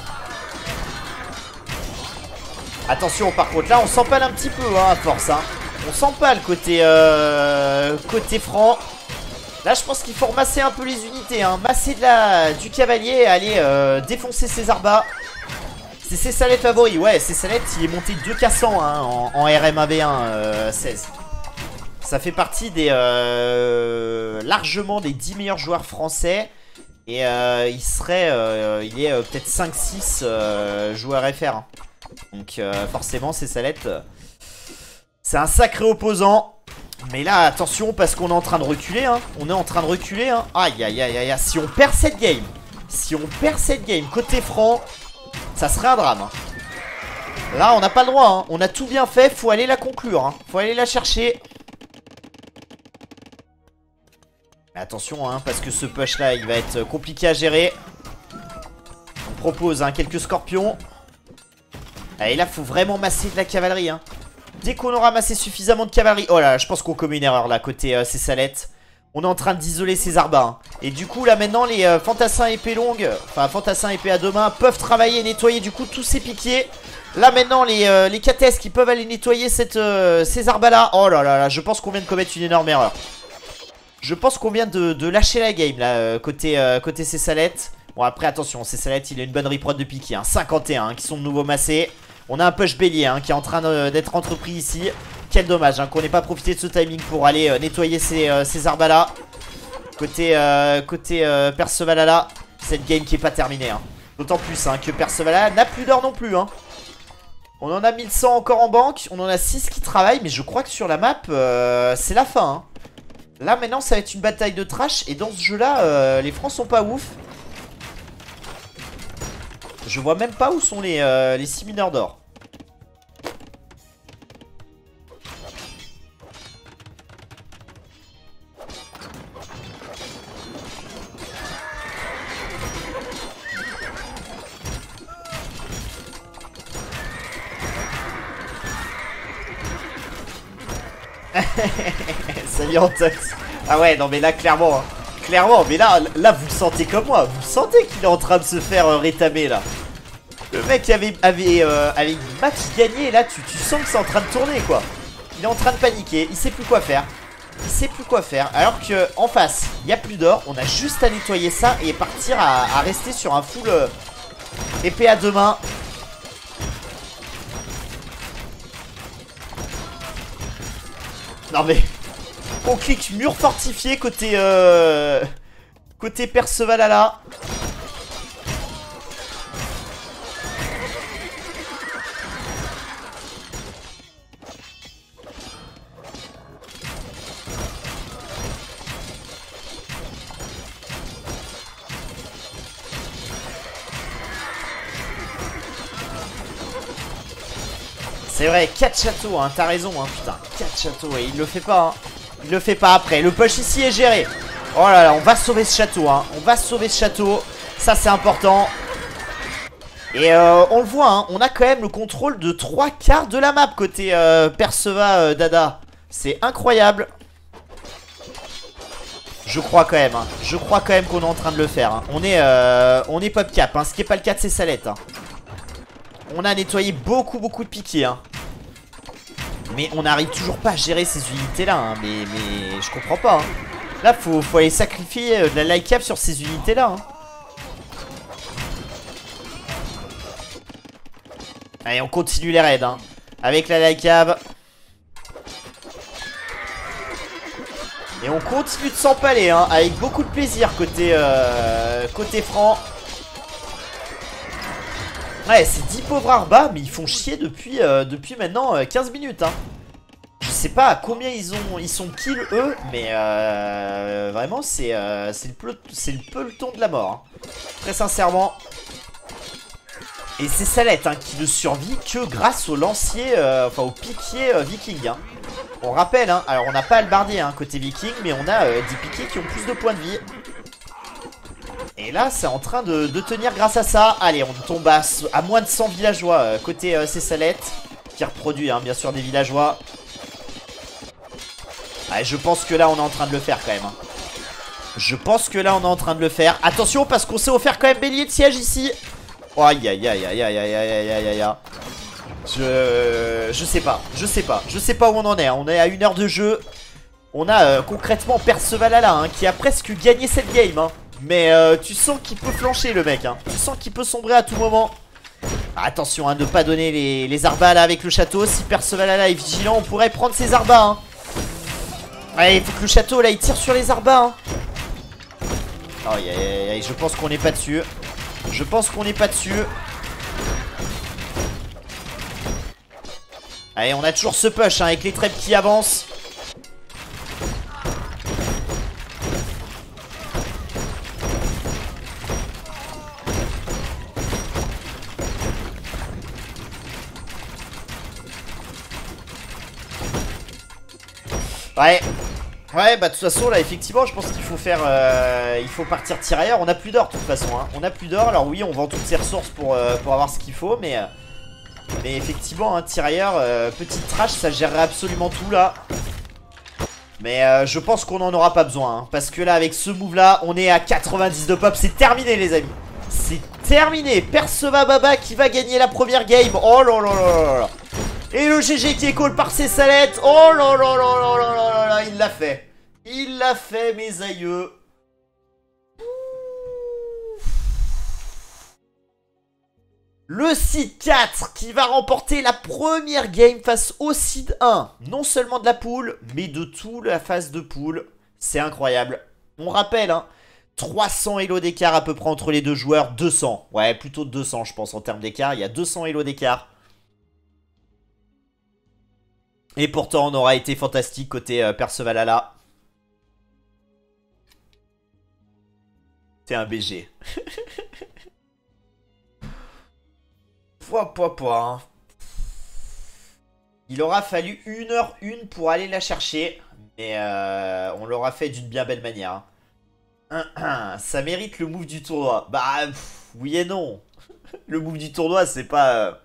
Attention par contre, là on s'empale un petit peu hein, à force. Hein. On s'empale côté franc. Là je pense qu'il faut ramasser un peu les unités. Hein. Masser du cavalier et aller défoncer ces arbas. C'est Cessalette favori. Ouais, Cessalette il est monté 2K100 hein, en RMAV1 16. Ça fait partie des largement des 10 meilleurs joueurs français. Et il est peut-être 5-6 joueurs FR. Hein. Donc forcément Cessalette c'est un sacré opposant. Mais là attention parce qu'on est en train de reculer hein. On est en train de reculer hein. Aïe aïe aïe aïe. Si on perd cette game, côté franc, ça serait un drame hein. Là on n'a pas le droit hein. On a tout bien fait, faut aller la conclure hein. Faut aller la chercher. Mais attention hein, parce que ce push là il va être compliqué à gérer. On propose hein, quelques scorpions. Et là faut vraiment masser de la cavalerie hein. Dès qu'on aura massé suffisamment de cavalerie. Oh là là, je pense qu'on commet une erreur là côté Cessalette. On est en train d'isoler ces arbas hein. Et du coup là maintenant les fantassins épée longue, enfin fantassins épée à deux mains, peuvent travailler et nettoyer du coup tous ces piquiers. Là maintenant les cathesques qui peuvent aller nettoyer ces arbas là. Oh là là là, je pense qu'on vient de commettre une énorme erreur. Je pense qu'on vient de lâcher la game là côté Cessalette. Bon après attention, Cessalette il a une bonne reprod de piqué hein. 51 hein, qui sont de nouveau massés. On a un push bélier hein, qui est en train d'être entrepris ici. Quel dommage hein, qu'on n'ait pas profité de ce timing pour aller nettoyer ces arbas là. Côté Percevalala, cette game qui est pas terminée hein. D'autant plus hein, que Percevalala n'a plus d'or non plus hein. On en a 1100 encore en banque. On en a 6 qui travaillent. Mais je crois que sur la map c'est la fin hein. Là maintenant ça va être une bataille de trash. Et dans ce jeu là les francs sont pas ouf. Je vois même pas où sont les 6 mineurs d'or. Salut Antox. Ah ouais non mais là clairement hein. Clairement mais là vous le sentez comme moi. Vous le sentez qu'il est en train de se faire rétamer là. Le mec avait une match gagné. Là tu sens que c'est en train de tourner quoi. Il est en train de paniquer. Il sait plus quoi faire. Il sait plus quoi faire. Alors que en face il n'y a plus d'or. On a juste à nettoyer ça et partir à rester sur un full épée à deux mains. Non mais on clique mur fortifié côté Percevalala. C'est vrai, 4 châteaux, hein, t'as raison, hein, putain, 4 châteaux, et il le fait pas, hein. Il le fait pas après, le push ici est géré. Oh là là, on va sauver ce château, hein, on va sauver ce château, ça c'est important. Et on le voit, hein, on a quand même le contrôle de 3/4 de la map côté Perceva Dada. C'est incroyable. Je crois quand même, hein, je crois quand même qu'on est en train de le faire, hein. On est pop cap, hein, ce qui est pas le cas de Cessalette, hein. On a nettoyé beaucoup de piquets hein. Mais on n'arrive toujours pas à gérer ces unités là hein. Mais je comprends pas hein. Là faut aller sacrifier de la light cap sur ces unités là hein. Allez on continue les raids hein. Avec la light cap. Et on continue de s'empaler hein. Avec beaucoup de plaisir côté franc. Ouais, c'est 10 pauvres arbas, mais ils font chier depuis maintenant 15 minutes. Hein. Je sais pas à combien ils sont kill eux, mais vraiment c'est le peloton de la mort. Hein. Très sincèrement. Et c'est Cessalette hein, qui ne survit que grâce au lancier, enfin au piquier viking. Hein. On rappelle, hein, alors on n'a pas halbardier hein, côté viking, mais on a des piquiers qui ont plus de points de vie. Et là c'est en train de tenir grâce à ça. Allez on tombe à moins de 100 villageois côté Cessalette. Qui reproduit hein, bien sûr des villageois. Allez, je pense que là on est en train de le faire quand même hein. Je pense que là on est en train de le faire. Attention parce qu'on s'est offert quand même bélier de siège ici. Oh, aïe aïe aïe aïe aïe aïe aïe aïe aïe aïe. Je sais pas. Je sais pas où on en est. On est à 1 heure de jeu. On a concrètement Percevalala hein, qui a presque gagné cette game hein. Mais tu sens qu'il peut flancher le mec hein. Tu sens qu'il peut sombrer à tout moment. Attention hein, de ne pas donner les arbas là avec le château. Si Percevalala est vigilant on pourrait prendre ses arbas hein. Ouais, il faut que le château là il tire sur les arbas hein. Aïe aïe aïe, je pense qu'on n'est pas dessus. Je pense qu'on n'est pas dessus. Allez, on a toujours ce push hein, avec les trèpes qui avancent. Ouais. Ouais, bah de toute façon, là, effectivement, je pense qu'il faut faire... il faut partir tirailleur. On a plus d'or, de toute façon. Hein. On a plus d'or. Alors oui, on vend toutes ses ressources pour avoir ce qu'il faut, mais effectivement, hein, tirailleur, petite trash, ça gérerait absolument tout, là. Mais je pense qu'on n'en aura pas besoin. Hein, parce que là, avec ce move-là, on est à 90 de pop. C'est terminé, les amis. C'est terminé. Percevababa qui va gagner la première game. Oh là là là là. Et le GG qui est call par ses salettes. Oh là là là là là là là. Il l'a fait. Il l'a fait, mes aïeux. Le seed 4 qui va remporter la première game face au seed 1. Non seulement de la poule, mais de toute la phase de poule. C'est incroyable. On rappelle, hein, 300 elo d'écart à peu près entre les deux joueurs. 200. Ouais, plutôt 200 je pense en termes d'écart. Il y a 200 elo d'écart. Et pourtant, on aura été fantastique côté Percevalala. C'est un BG. Hein. Il aura fallu 1h01 pour aller la chercher. Mais on l'aura fait d'une bien belle manière. Hein. Ça mérite le move du tournoi. Bah, oui et non. Le move du tournoi, c'est pas...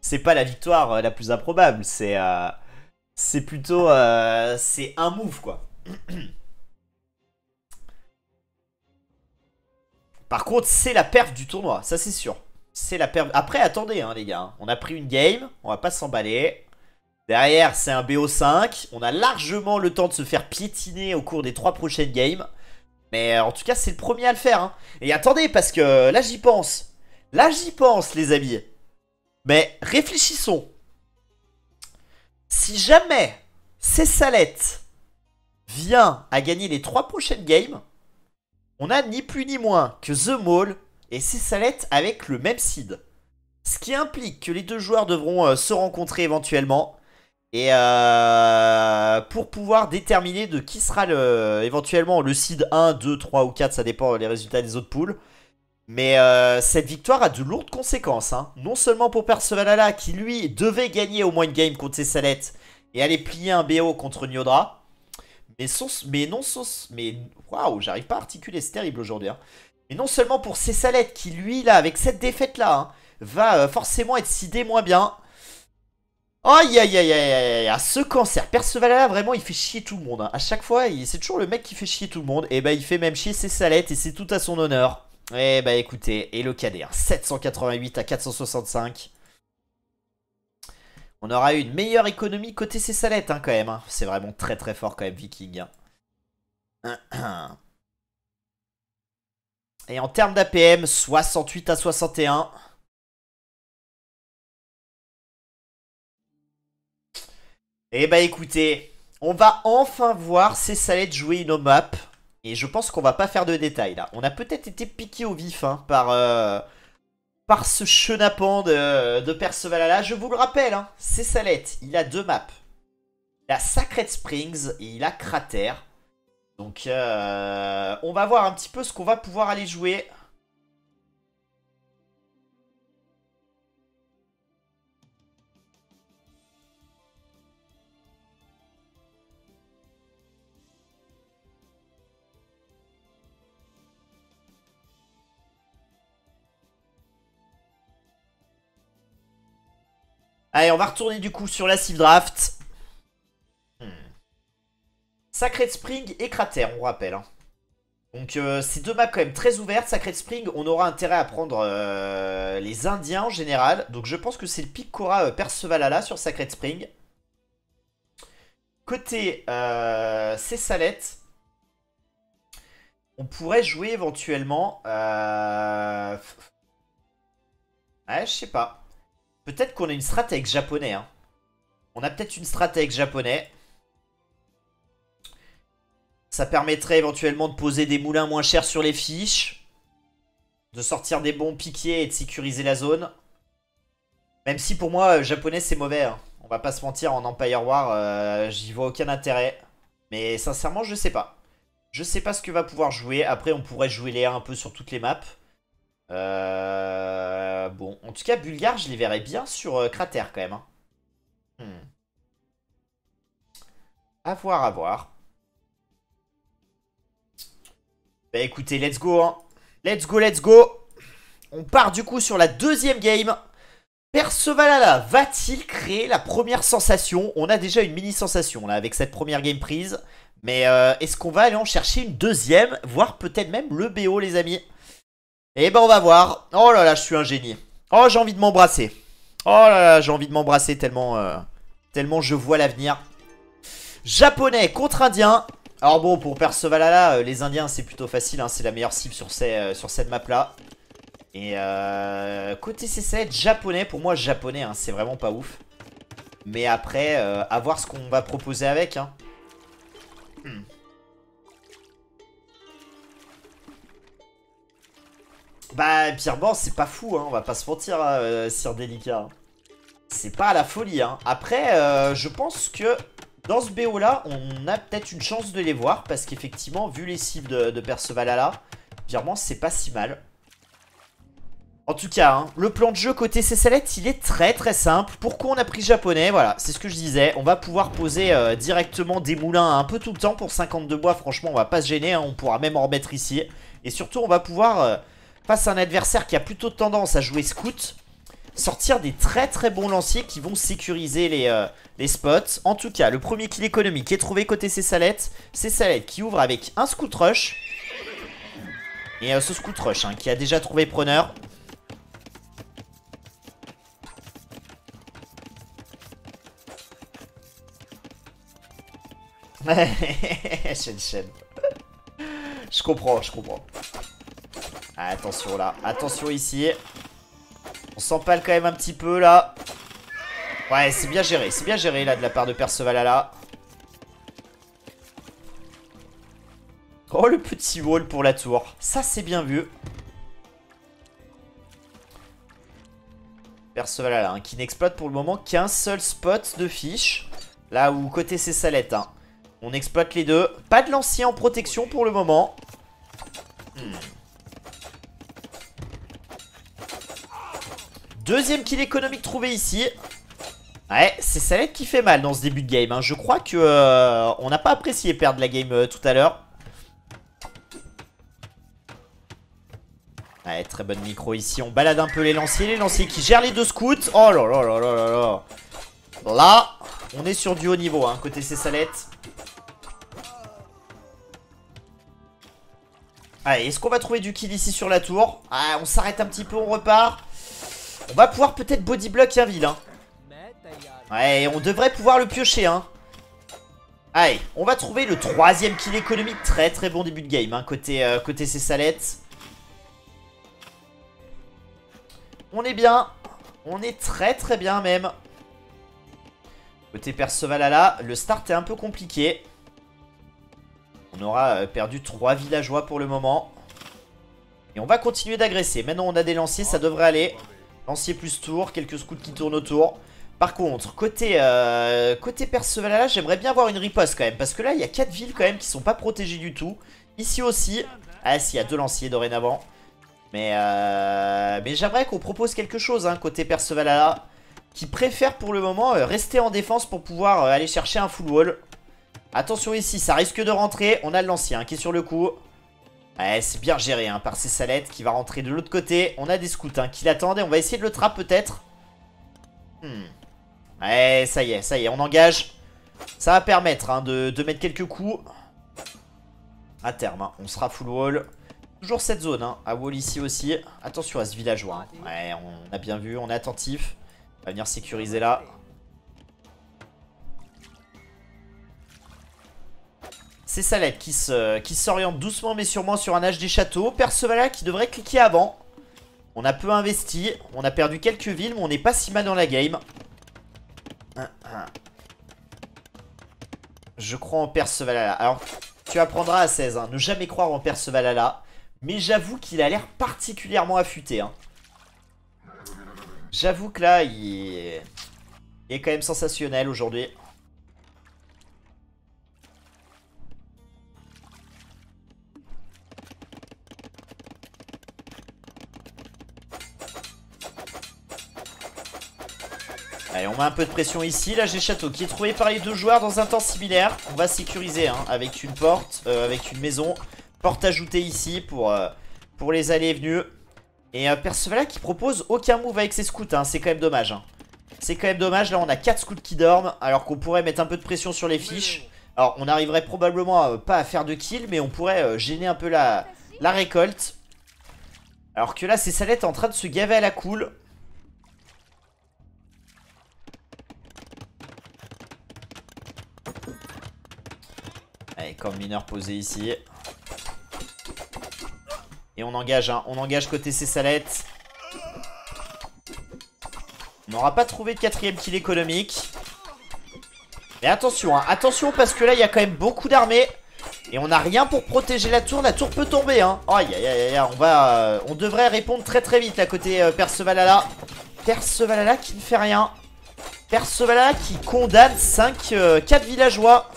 c'est pas la victoire la plus improbable. C'est plutôt... c'est un move, quoi. Par contre, c'est la perf du tournoi. Ça, c'est sûr. C'est la perf. Après, attendez, hein, les gars. Hein. On a pris une game. On va pas s'emballer. Derrière, c'est un BO5. On a largement le temps de se faire piétiner au cours des 3 prochaines games. Mais en tout cas, c'est le premier à le faire. Hein. Et attendez, parce que là, j'y pense. Là, j'y pense, les amis. Mais réfléchissons. Si jamais Cessalette vient à gagner les 3 prochaines games, on a ni plus ni moins que The Maul et Cessalette avec le même seed. Ce qui implique que les deux joueurs devront se rencontrer éventuellement. Et pour pouvoir déterminer de qui sera éventuellement le seed 1, 2, 3 ou 4, ça dépend des résultats des autres poules. Mais cette victoire a de lourdes conséquences. Hein. Non seulement pour Percevalala qui lui devait gagner au moins une game contre Cessalette et aller plier un BO contre Nyodra. Mais waouh, j'arrive pas à articuler, c'est terrible aujourd'hui. Hein. Mais non seulement pour Cessalette qui lui là avec cette défaite là hein, va forcément être seedé moins bien. Aïe aïe aïe aïe aïe, ce cancer. Percevalala vraiment il fait chier tout le monde. Hein. À chaque fois c'est toujours le mec qui fait chier tout le monde. Et bah il fait même chier Cessalette et c'est tout à son honneur. Et bah écoutez, et le KD, hein, 788 à 465. On aura eu une meilleure économie côté Cessalette hein, quand même. Hein. C'est vraiment très très fort quand même Viking. Hein. Et en termes d'APM, 68 à 61. Et bah écoutez, on va enfin voir Cessalette jouer une map. Et je pense qu'on va pas faire de détails là. On a peut-être été piqué au vif hein, par ce chenapan de Percevalala. Je vous le rappelle, hein, Cessalette, il a 2 maps. Il a Sacred Springs et il a Crater. Donc on va voir un petit peu ce qu'on va pouvoir aller jouer. Allez, on va retourner du coup sur la Civ Draft. Sacred Spring et Crater, on rappelle. Hein. Donc c'est deux maps quand même très ouvertes. Sacred Spring, on aura intérêt à prendre les Indiens en général. Donc je pense que c'est le pick qu'aura Percevalala sur Sacred Spring. Côté Cessalette, on pourrait jouer éventuellement... Ouais, je sais pas. Peut-être qu'on a une strat avec japonais. Hein. On a peut-être une strat avec japonais. Ça permettrait éventuellement de poser des moulins moins chers sur les fiches. De sortir des bons piquiers et de sécuriser la zone. Même si pour moi, japonais c'est mauvais. Hein. On va pas se mentir, en Empire War, j'y vois aucun intérêt. Mais sincèrement, je sais pas. Je sais pas ce que va pouvoir jouer. Après, on pourrait jouer les 1 un peu sur toutes les maps. Bon, en tout cas, Bulgare, je les verrais bien sur Cratère quand même. Hein. À voir, à voir. Bah écoutez, let's go. Hein. Let's go, let's go. On part du coup sur la deuxième game. Percevalala va-t-il créer la première sensation? On a déjà une mini sensation là avec cette première game prise. Mais est-ce qu'on va aller en chercher une deuxième? Voire peut-être même le BO les amis. Eh ben on va voir. Oh là là, je suis un génie. Oh, j'ai envie de m'embrasser. Oh là là, j'ai envie de m'embrasser tellement, tellement je vois l'avenir. Japonais contre indien. Alors bon, pour Percevalala, les indiens c'est plutôt facile. Hein, c'est la meilleure cible sur cette map là. Et côté C7, japonais, pour moi japonais, hein, c'est vraiment pas ouf. Mais après, à voir ce qu'on va proposer avec. Hein. Bah, Pierre-Ban, c'est pas fou, hein, on va pas se mentir, hein, Sir Delica. C'est pas à la folie. Hein. Après, je pense que dans ce BO là, on a peut-être une chance de les voir. Parce qu'effectivement, vu les cibles de Percevalala, Pierre-Ban, c'est pas si mal. En tout cas, hein, le plan de jeu côté Cessalette, il est très très simple. Pourquoi on a pris japonais? Voilà, c'est ce que je disais. On va pouvoir poser directement des moulins un peu tout le temps pour 52 bois. Franchement, on va pas se gêner. Hein, on pourra même en remettre ici. Et surtout, on va pouvoir, face à un adversaire qui a plutôt tendance à jouer scout, sortir des très très bons lanciers qui vont sécuriser les spots. En tout cas, le premier kill économique est trouvé côté Cessalette. Cessalette qui ouvre avec un scout rush. Et ce scout rush hein, qui a déjà trouvé preneur. Shen. Je comprends, je comprends. Ah, attention là, attention ici. On s'empale quand même un petit peu là. Ouais, c'est bien géré là de la part de Percevalala. Oh, le petit wall pour la tour. Ça, c'est bien vu. Percevalala, hein, qui n'exploite pour le moment qu'un seul spot de fiche. Là où côté Cessalette, hein. On exploite les deux. Pas de lancier en protection pour le moment. Deuxième kill économique trouvé ici. Ouais, c'est Cessalette qui fait mal dans ce début de game. Hein. Je crois que on n'a pas apprécié perdre la game tout à l'heure. Ouais, très bonne micro ici. On balade un peu les lanciers qui gèrent les deux scouts. Oh là là là là là là. Là, on est sur du haut niveau, hein, côté Cessalette. Allez, est-ce qu'on va trouver du kill ici sur la tour? Ah, on s'arrête un petit peu, on repart. On va pouvoir peut-être bodyblock un ville. Hein. Ouais, on devrait pouvoir le piocher. Hein. Allez, on va trouver le troisième kill économique. Très très bon début de game, hein, côté Cessalette. On est bien. On est très très bien même. Côté Percevalala, le start est un peu compliqué. On aura perdu 3 villageois pour le moment. Et on va continuer d'agresser. Maintenant on a des lanciers, ça devrait aller. Lancier plus tour, quelques scouts qui tournent autour. Par contre, côté Percevalala, j'aimerais bien avoir une riposte quand même. Parce que là, il y a 4 villes quand même qui sont pas protégées du tout. Ici aussi. Ah si, il y a 2 lanciers dorénavant. Mais j'aimerais qu'on propose quelque chose, hein, côté Percevalala. Qui préfère pour le moment rester en défense pour pouvoir aller chercher un full wall. Attention ici, ça risque de rentrer. On a le lancier hein, qui est sur le coup. Ouais, c'est bien géré hein, par Cessalette qui va rentrer de l'autre côté. On a des scouts hein, qui l'attendent et on va essayer de le trap peut-être. Ouais, ça y est, on engage. Ça va permettre hein, de mettre quelques coups. À terme, hein. On sera full wall. Toujours cette zone, hein. À wall ici aussi. Attention à ce villageois. Hein. Ouais, on a bien vu, on est attentif. On va venir sécuriser là. C'est Salette qui s'oriente doucement mais sûrement sur un HD château. Percevala qui devrait cliquer avant. On a peu investi. On a perdu quelques villes, mais on n'est pas si mal dans la game. Je crois en Percevala. Alors, tu apprendras à 16. Hein. Ne jamais croire en Percevala. Mais j'avoue qu'il a l'air particulièrement affûté. Hein. J'avoue que là, il est quand même sensationnel aujourd'hui. Allez, on met un peu de pression ici. Là, j'ai château qui est trouvé par les deux joueurs dans un temps similaire. On va sécuriser hein, avec une porte, avec une maison. Porte ajoutée ici pour les allées et venues. Et Percevala qui propose aucun move avec ses scouts. Hein. C'est quand même dommage. Hein. C'est quand même dommage. Là, on a 4 scouts qui dorment. Alors qu'on pourrait mettre un peu de pression sur les fiches. Alors, on n'arriverait probablement pas à faire de kill. Mais on pourrait gêner un peu la récolte. Alors que là, c'est Salette en train de se gaver à la cool. Allez, comme mineur posé ici. Et on engage, hein. On engage côté Cessalette. On n'aura pas trouvé de 4ème kill économique. Mais attention, hein. Attention parce que là, il y a quand même beaucoup d'armées. Et on n'a rien pour protéger la tour. La tour peut tomber, hein. Aïe, aïe, aïe, aïe. On devrait répondre très très vite, là, côté Percevala. Percevala qui ne fait rien. Percevala qui condamne 4 villageois.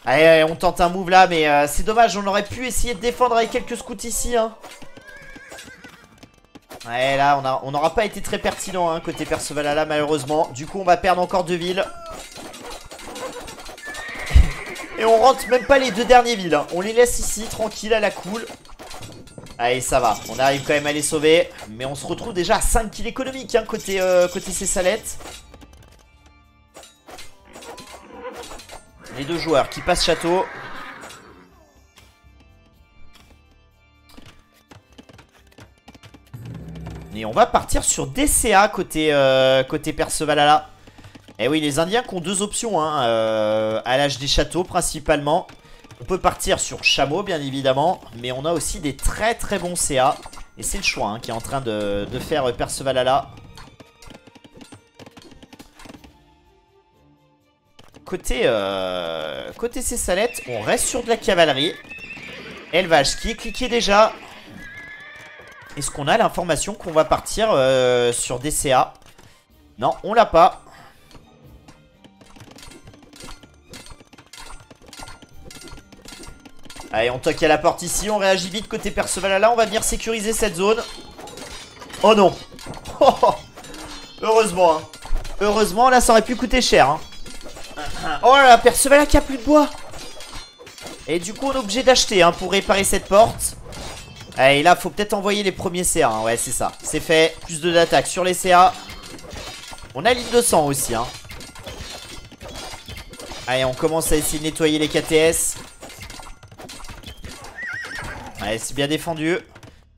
Allez, on tente un move là, mais c'est dommage, on aurait pu essayer de défendre avec quelques scouts ici. Hein. Ouais, là, on n'aura pas été très pertinent hein, côté Percevala là, malheureusement. Du coup, on va perdre encore 2 villes. Et on rentre même pas les 2 dernières villes. Hein. On les laisse ici, tranquille, à la cool. Allez, ça va. On arrive quand même à les sauver. Mais on se retrouve déjà à 5 kills économiques hein, côté Cessalette. Les deux joueurs qui passent château. Et on va partir sur DCA côté Percevala. Et oui, les Indiens qui ont 2 options hein, à l'âge des châteaux principalement. On peut partir sur chameau bien évidemment. Mais on a aussi des très très bons CA. Et c'est le choix hein, qui est en train de faire Percevala. Côté Cessalette, on reste sur de la cavalerie. Élevage qui est cliqué déjà. Est-ce qu'on a l'information qu'on va partir sur DCA? Non, on l'a pas. Allez, on toque à la porte ici. On réagit vite côté Percevala. On va venir sécuriser cette zone. Oh non. Heureusement. Hein. Heureusement, là, ça aurait pu coûter cher. Hein. Oh là là, Percevala qui a plus de bois. Et du coup on est obligé d'acheter hein, pour réparer cette porte. Et là faut peut-être envoyer les premiers CA hein. Ouais c'est ça, c'est fait. Plus de d'attaque sur les CA. On a ligne de sang aussi hein. Allez on commence à essayer de nettoyer les KTS. Allez c'est bien défendu.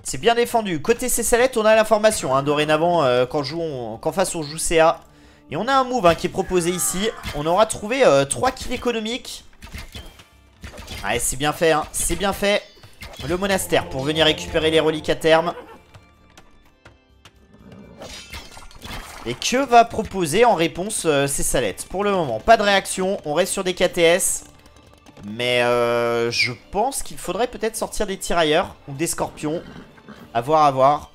C'est bien défendu. Côté Cessalette on a l'information hein. Dorénavant qu'en face on joue CA. Et on a un move hein, qui est proposé ici. On aura trouvé 3 kills économiques. Allez, c'est bien fait. Hein. C'est bien fait. Le monastère pour venir récupérer les reliques à terme. Et que va proposer en réponse Cessalette? Pour le moment, pas de réaction. On reste sur des KTS. Mais je pense qu'il faudrait peut-être sortir des tirailleurs ou des scorpions. À voir, à voir.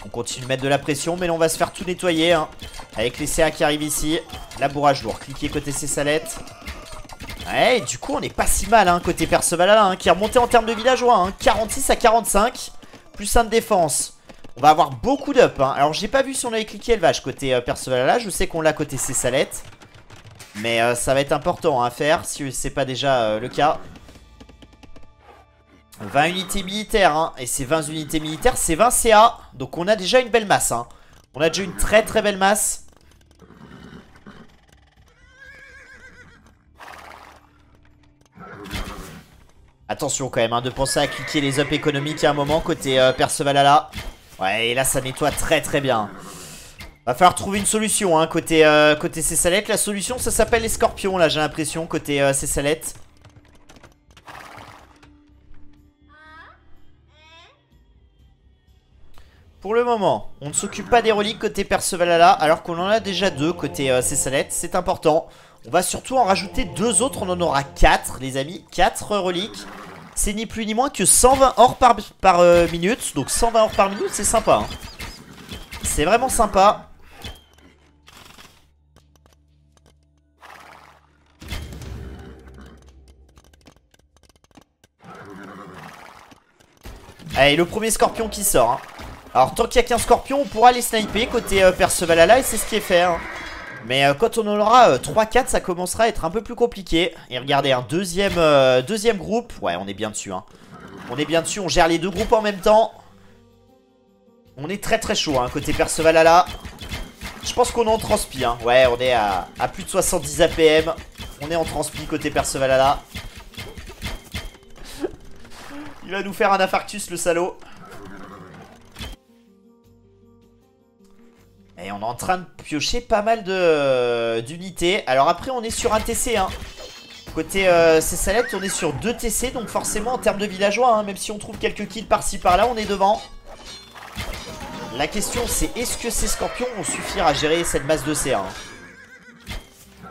On continue de mettre de la pression, mais là on va se faire tout nettoyer hein, avec les CA qui arrivent ici. Labourage lourd, cliquez côté Cessalette. Ouais, du coup on n'est pas si mal hein, côté Percevala hein, qui est remonté en termes de villageois hein, 46 à 45, plus 1 de défense. On va avoir beaucoup d'up hein. Alors j'ai pas vu si on avait cliqué élevage côté Percevala. Je sais qu'on l'a côté Cessalette. Mais ça va être important hein, à faire si c'est pas déjà le cas. 20 unités militaires hein. Et ces 20 unités militaires c'est 20 CA. Donc on a déjà une belle masse hein. On a déjà une très très belle masse. Attention quand même hein, de penser à cliquer les up économiques à un moment côté Percevalala. Ouais, et là ça nettoie très très bien. Va falloir trouver une solution hein, côté Cessalette. La solution ça s'appelle les scorpions là j'ai l'impression côté Cessalette. Pour le moment, on ne s'occupe pas des reliques côté Percevalala alors qu'on en a déjà 2 côté Cessalette. C'est important. On va surtout en rajouter 2 autres. On en aura 4 les amis. 4 reliques. C'est ni plus ni moins que 120 ors par minute. Donc 120 ors par minute c'est sympa hein. C'est vraiment sympa. Allez le premier scorpion qui sort hein. Alors tant qu'il y a qu'un scorpion on pourra les sniper côté Percevalala et c'est ce qui est fait hein. Mais quand on en aura 3-4 ça commencera à être un peu plus compliqué. Et regardez un deuxième groupe. Ouais on est bien dessus hein. On est bien dessus, on gère les 2 groupes en même temps. On est très très chaud hein, côté Percevalala. Je pense qu'on est en transpi hein. Ouais on est à plus de 70 APM. On est en transpi côté Percevalala. Il va nous faire un infarctus le salaud. Et on est en train de piocher pas mal d'unités. Alors après on est sur un TC hein. Côté Cessalette on est sur 2 TC. Donc forcément en termes de villageois hein, même si on trouve quelques kills par-ci par-là on est devant. La question c'est est-ce que ces scorpions vont suffire à gérer cette masse de CA hein.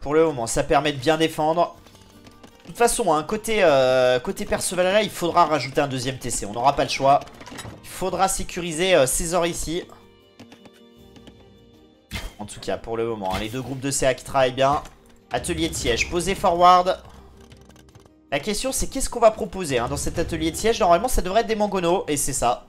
Pour le moment ça permet de bien défendre. De toute façon hein, côté Percevalala il faudra rajouter un 2ème TC. On n'aura pas le choix. Il faudra sécuriser ces ors ici. En tout cas pour le moment hein, les 2 groupes de CA qui travaillent bien. Atelier de siège, posé forward. La question c'est qu'est-ce qu'on va proposer hein, dans cet atelier de siège. Normalement ça devrait être des mangonos. Et c'est ça.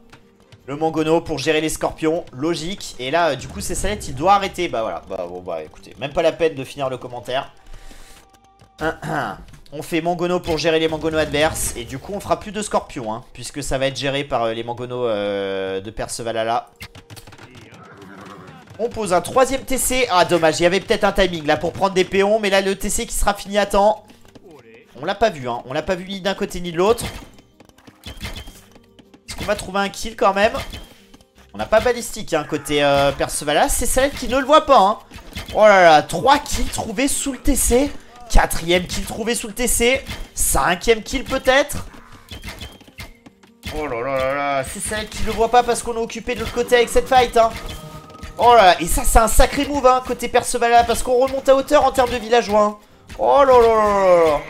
Le mangono pour gérer les scorpions. Logique. Et là du coup Cessalette il doit arrêter. Bah voilà. Bah bon bah écoutez. Même pas la peine de finir le commentaire. On fait mangono pour gérer les mangonos adverses. Et du coup on fera plus de scorpions hein, puisque ça va être géré par les mangonos de Percevalala. On pose un 3ème TC. Ah dommage, il y avait peut-être un timing là pour prendre des péons. Mais là le TC qui sera fini à temps. On l'a pas vu hein. On l'a pas vu ni d'un côté ni de l'autre. Est-ce qu'on va trouver un kill quand même? On n'a pas balistique hein, côté Percevalala. C'est celle qui ne le voit pas hein. Oh là là, 3 kills trouvés sous le TC. 4ème kill trouvé sous le TC. 5ème kill peut-être. Oh là là là là. C'est celle qui ne le voit pas parce qu'on est occupé de l'autre côté avec cette fight hein. Oh là là, et ça c'est un sacré move hein, côté Percevalala parce qu'on remonte à hauteur en termes de villageois hein. Oh là là là là.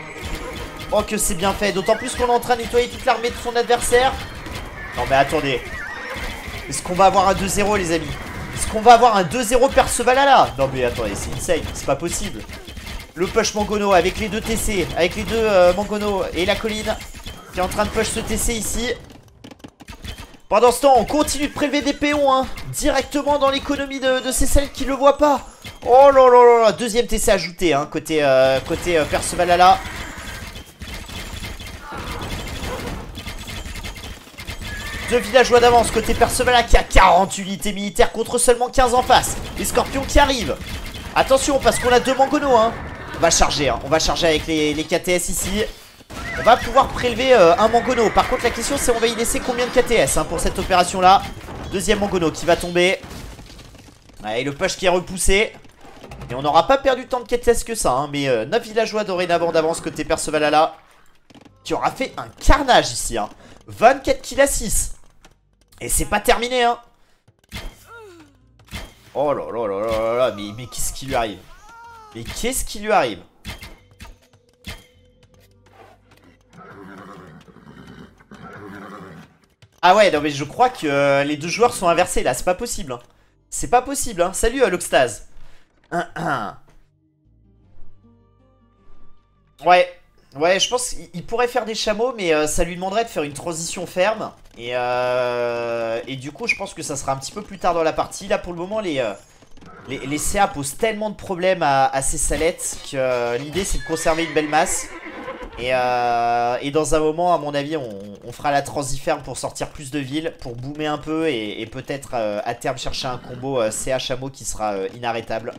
Oh que c'est bien fait, d'autant plus qu'on est en train de nettoyer toute l'armée de son adversaire. Non mais attendez. Est-ce qu'on va avoir un 2-0 les amis? Est-ce qu'on va avoir un 2-0 Percevalala? Non mais attendez, c'est insane, c'est pas possible. Le push Mangono avec les 2 TC, avec les 2 Mangono et la colline qui est en train de push ce TC ici. Pendant ce temps, on continue de prélever des péons hein, directement dans l'économie de Cessalette qui le voit pas. Oh là là là là, 2ème TC ajouté hein, côté Percevalala. Deux villageois d'avance côté Percevalala qui a 40 unités militaires contre seulement 15 en face. Les scorpions qui arrivent. Attention parce qu'on a 2 mangonos hein. On va charger hein, on va charger avec les KTS ici. On va pouvoir prélever un mangono. Par contre la question c'est on va y laisser combien de KTS hein, pour cette opération là. 2ème mangono qui va tomber. Et le push qui est repoussé. Et on n'aura pas perdu tant de KTS que ça hein, mais 9 villageois dorénavant d'avance côté Percevalala. Qui aura fait un carnage ici hein. 24 kills à 6. Et c'est pas terminé hein. Oh là là là là là. Mais qu'est-ce qui lui arrive? Mais qu'est-ce qui lui arrive? Ah ouais, non mais je crois que les 2 joueurs sont inversés là, c'est pas possible hein. C'est pas possible hein. Salut Loxtase. Ouais. Ouais, je pense qu'il pourrait faire des chameaux, mais ça lui demanderait de faire une transition ferme. Et du coup, je pense que ça sera un petit peu plus tard dans la partie. Là, pour le moment, les CA posent tellement de problèmes à Cessalette que l'idée, c'est de conserver une belle masse. Et dans un moment, à mon avis, on fera la transi ferme pour sortir plus de villes, pour boomer un peu et peut-être à terme chercher un combo CA chameau qui sera inarrêtable.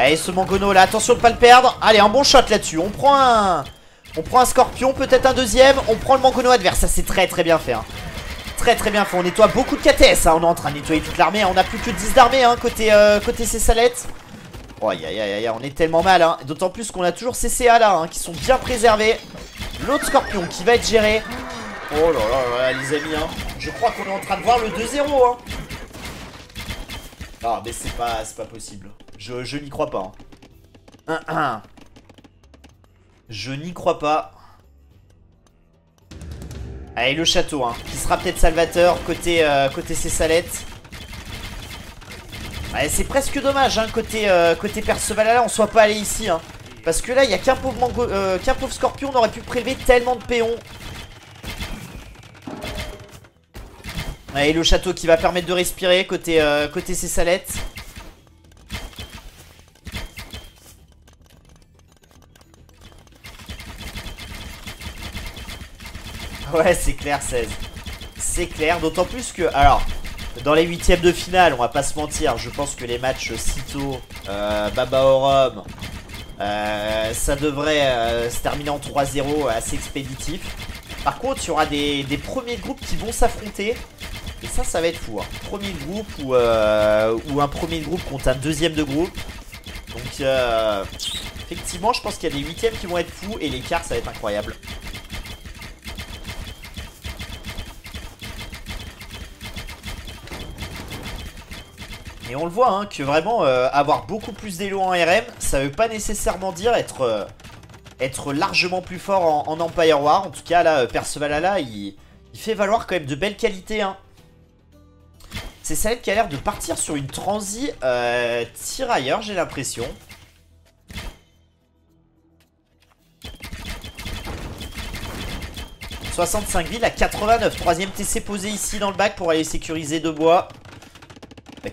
Allez, ce Mangono là, attention de pas le perdre. Allez, un bon shot là-dessus. On prend un Scorpion, peut-être un deuxième. On prend le Mangono adverse. Ça, c'est très très bien fait. Hein. Très très bien fait. On nettoie beaucoup de KTS. Hein. On est en train de nettoyer toute l'armée. On a plus que 10 d'armée hein, côté ces salettes. Oh, aïe aïe aïe, on est tellement mal. Hein. D'autant plus qu'on a toujours ces CA là hein, qui sont bien préservés. L'autre Scorpion qui va être géré. Oh là là, là les amis. Hein. Je crois qu'on est en train de voir le 2-0. Hein. Ah, mais c'est pas possible. Je n'y crois pas. Hein. Je n'y crois pas. Allez, le château, hein, qui sera peut-être salvateur côté ces salettes. Ouais, c'est presque dommage, hein, côté Perceval là, on soit pas allé ici. Hein, parce que là, il n'y a qu'un pauvre Scorpion, on aurait pu prélever tellement de péons. Allez, le château qui va permettre de respirer côté ces salettes. Ouais, c'est clair, 16. C'est clair, d'autant plus que... Alors, dans les huitièmes de finale, on va pas se mentir, je pense que les matchs Cito, Baba Orum, ça devrait se terminer en 3-0 assez expéditif. Par contre, il y aura des premiers groupes qui vont s'affronter. Et ça va être fou. Hein. Premier groupe ou un premier groupe contre un deuxième de groupe. Donc, effectivement, je pense qu'il y a des huitièmes qui vont être fous. Et l'écart, ça va être incroyable. Et on le voit, hein, que vraiment avoir beaucoup plus d'élo en RM, ça veut pas nécessairement dire être largement plus fort en Empire War. En tout cas, là, Perceval, il fait valoir quand même de belles qualités. Hein. C'est Salette qui a l'air de partir sur une transi tirailleur, j'ai l'impression. « 65 villes à 89. Troisième TC posé ici dans le bac pour aller sécuriser de bois.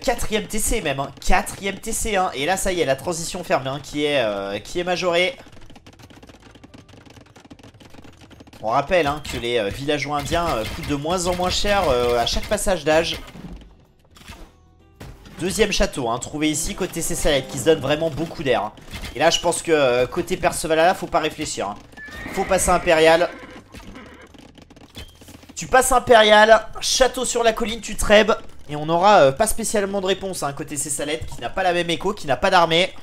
Quatrième TC même, hein. Quatrième TC, hein. Et là, ça y est, la transition ferme hein, qui est majorée. On rappelle hein, que les villageois indiens coûtent de moins en moins cher à chaque passage d'âge. Deuxième château, hein, trouvé ici côté ces salettes qui se donne vraiment beaucoup d'air. Hein. Et là, je pense que côté Perceval, faut pas réfléchir. Hein. Faut passer impérial. Tu passes impérial, château sur la colline, tu trèbes. Et on n'aura pas spécialement de réponse hein, côté ces salettes qui n'a pas la même écho, qui n'a pas d'armée.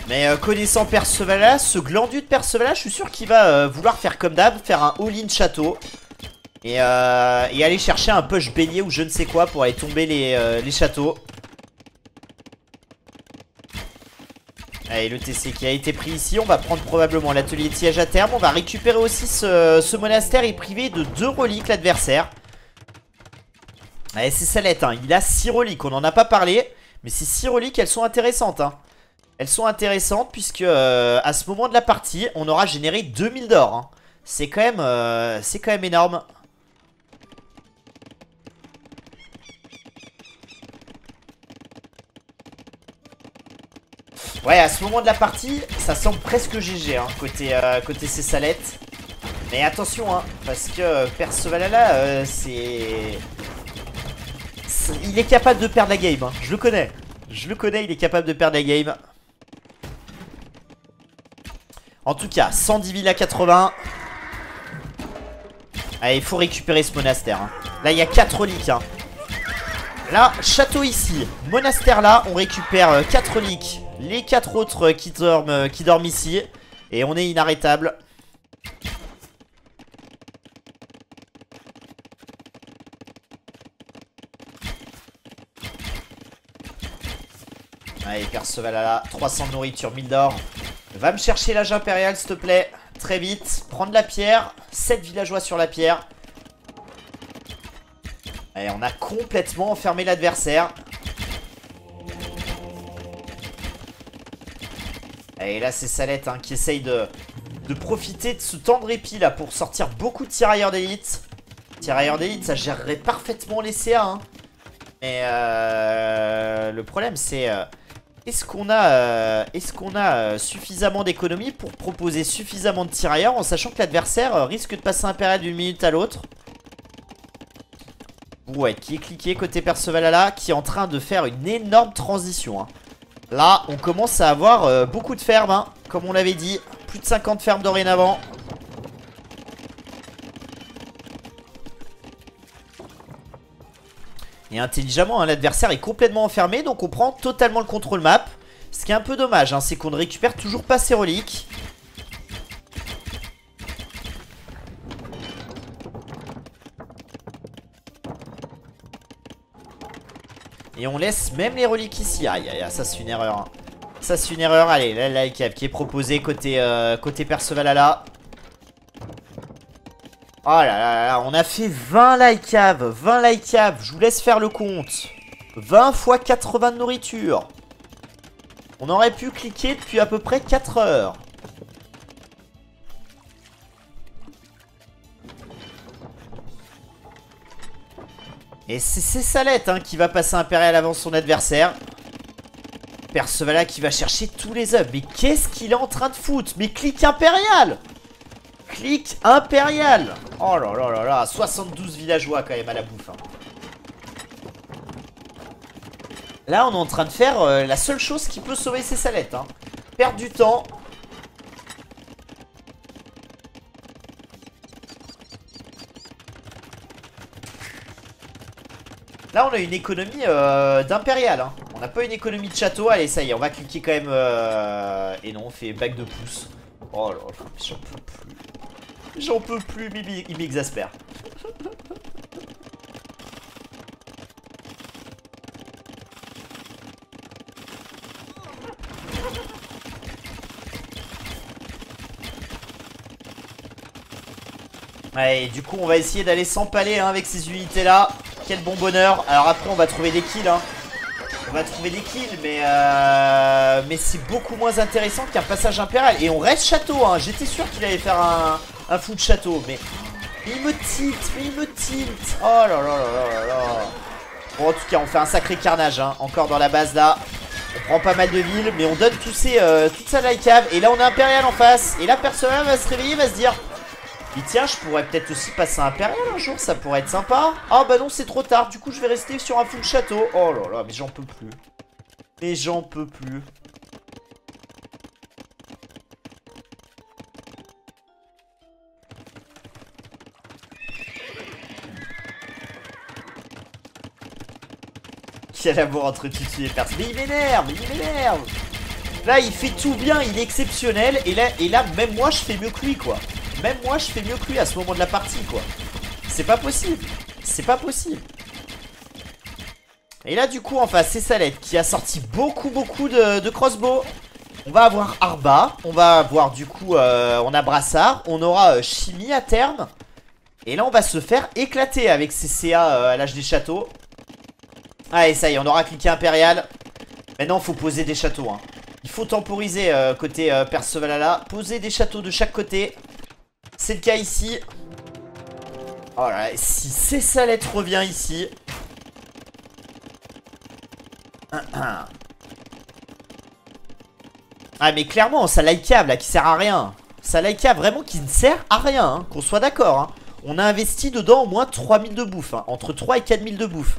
Mais connaissant Perceval, ce glandu de Perceval, je suis sûr qu'il va vouloir faire comme d'hab, faire un all-in château. Et aller chercher un push bélier ou je ne sais quoi pour aller tomber les châteaux. Allez, le TC qui a été pris ici. On va prendre probablement l'atelier de siège à terme. On va récupérer aussi ce monastère et privé de 2 reliques l'adversaire. Allez, c'est Salette. Hein. Il a 6 reliques. On n'en a pas parlé. Mais ces 6 reliques, elles sont intéressantes. Hein. Elles sont intéressantes puisque à ce moment de la partie, on aura généré 2000 d'or. Hein. C'est quand même énorme. Ouais, à ce moment de la partie, ça semble presque GG hein, côté ces salettes. Mais attention, hein, parce que Perceval là, il est capable de perdre la game. Hein. Je le connais. Je le connais, il est capable de perdre la game. En tout cas, 110 villes à 80. Allez, il faut récupérer ce monastère. Hein. Là, il y a 4 reliques. Hein. Là, château ici. Monastère là, on récupère 4 reliques. Les 4 autres qui dorment ici. Et on est inarrêtable. Allez, Perceval là, 300 de nourriture, 1000 d'or. Va me chercher l'âge impérial, s'il te plaît. Très vite. Prendre la pierre. 7 villageois sur la pierre. Allez, on a complètement enfermé l'adversaire. Et là, c'est Salette hein, qui essaye de profiter de ce temps de répit là pour sortir beaucoup de tirailleurs d'élite. Tirailleurs d'élite, ça gérerait parfaitement les CA. Hein. Mais le problème, c'est est-ce qu'on a suffisamment d'économie pour proposer suffisamment de tirailleurs en sachant que l'adversaire risque de passer impérial d'une minute à l'autre. Ouais, qui est cliqué côté Percevalala, qui est en train de faire une énorme transition. Hein. Là, on commence à avoir beaucoup de fermes, hein, comme on l'avait dit. Plus de 50 fermes dorénavant. Et intelligemment, hein, l'adversaire est complètement enfermé, donc on prend totalement le contrôle map. Ce qui est un peu dommage, hein, c'est qu'on ne récupère toujours pas ses reliques. Et on laisse même les reliques ici. Aïe aïe aïe, ça c'est une erreur. Hein. Ça c'est une erreur. Allez, là, la cave qui est proposée côté, côté Percevalala. Oh là là là, on a fait 20 like-cave. 20 like-cave, je vous laisse faire le compte. 20 fois 80 de nourriture. On aurait pu cliquer depuis à peu près 4 heures. Et c'est Salette hein, qui va passer Impérial avant son adversaire. Percevalala qui va chercher tous les œufs. Mais qu'est-ce qu'il est en train de foutre? Mais clique Impérial! Clique Impérial! Oh là là là là, 72 villageois quand même à la bouffe. Hein. Là, on est en train de faire la seule chose qui peut sauver ces Salettes. Hein. Perdre du temps. Là, on a une économie d'impérial. Hein. On n'a pas une économie de château. Allez, ça y est, on va cliquer quand même. Et non, on fait bague de pouce. Oh là là, j'en peux plus. J'en peux plus, il m'exaspère. Ouais, du coup, on va essayer d'aller s'empaler hein, avec ces unités-là. Quel bon bonheur. Alors après, on va trouver des kills. Hein. On va trouver des kills, mais c'est beaucoup moins intéressant qu'un passage impérial. Et on reste château. Hein. J'étais sûr qu'il allait faire un full château, mais il me tilt, Oh là là là là là. Bon, en tout cas, on fait un sacré carnage. Hein. Encore dans la base là. On prend pas mal de villes, mais on donne toute sa like cave. Et là, on a impérial en face. Et là, Percevalala va se réveiller, va se dire. Et tiens, je pourrais peut-être aussi passer un impérial un jour, ça pourrait être sympa. Ah bah non, c'est trop tard, du coup je vais rester sur un full château. Oh là là, mais j'en peux plus. Mais j'en peux plus. Quel amour entre Tutu et Perse. Mais il m'énerve, Là, il fait tout bien, il est exceptionnel. Et là, même moi, je fais mieux que lui, quoi. Même moi, je fais mieux que lui à ce moment de la partie, quoi. C'est pas possible. C'est pas possible. Et là, du coup, en face, c'est Salette qui a sorti beaucoup de crossbow. On va avoir Arba. On va avoir, du coup, on a Brassard. On aura Chimie à terme. Et là, on va se faire éclater avec ces CA à l'âge des châteaux. Allez, ça y est, on aura cliqué Impérial. Maintenant, il faut poser des châteaux. Hein. Il faut temporiser côté Percevalala. Poser des châteaux de chaque côté. C'est le cas ici. Oh là là, si ces Salettes revient ici. Ah mais clairement, ça like cave là qui sert à rien. Ça like cave vraiment qui ne sert à rien, hein, qu'on soit d'accord. Hein. On a investi dedans au moins 3000 de bouffe. Hein, entre 3 et 4000 de bouffe.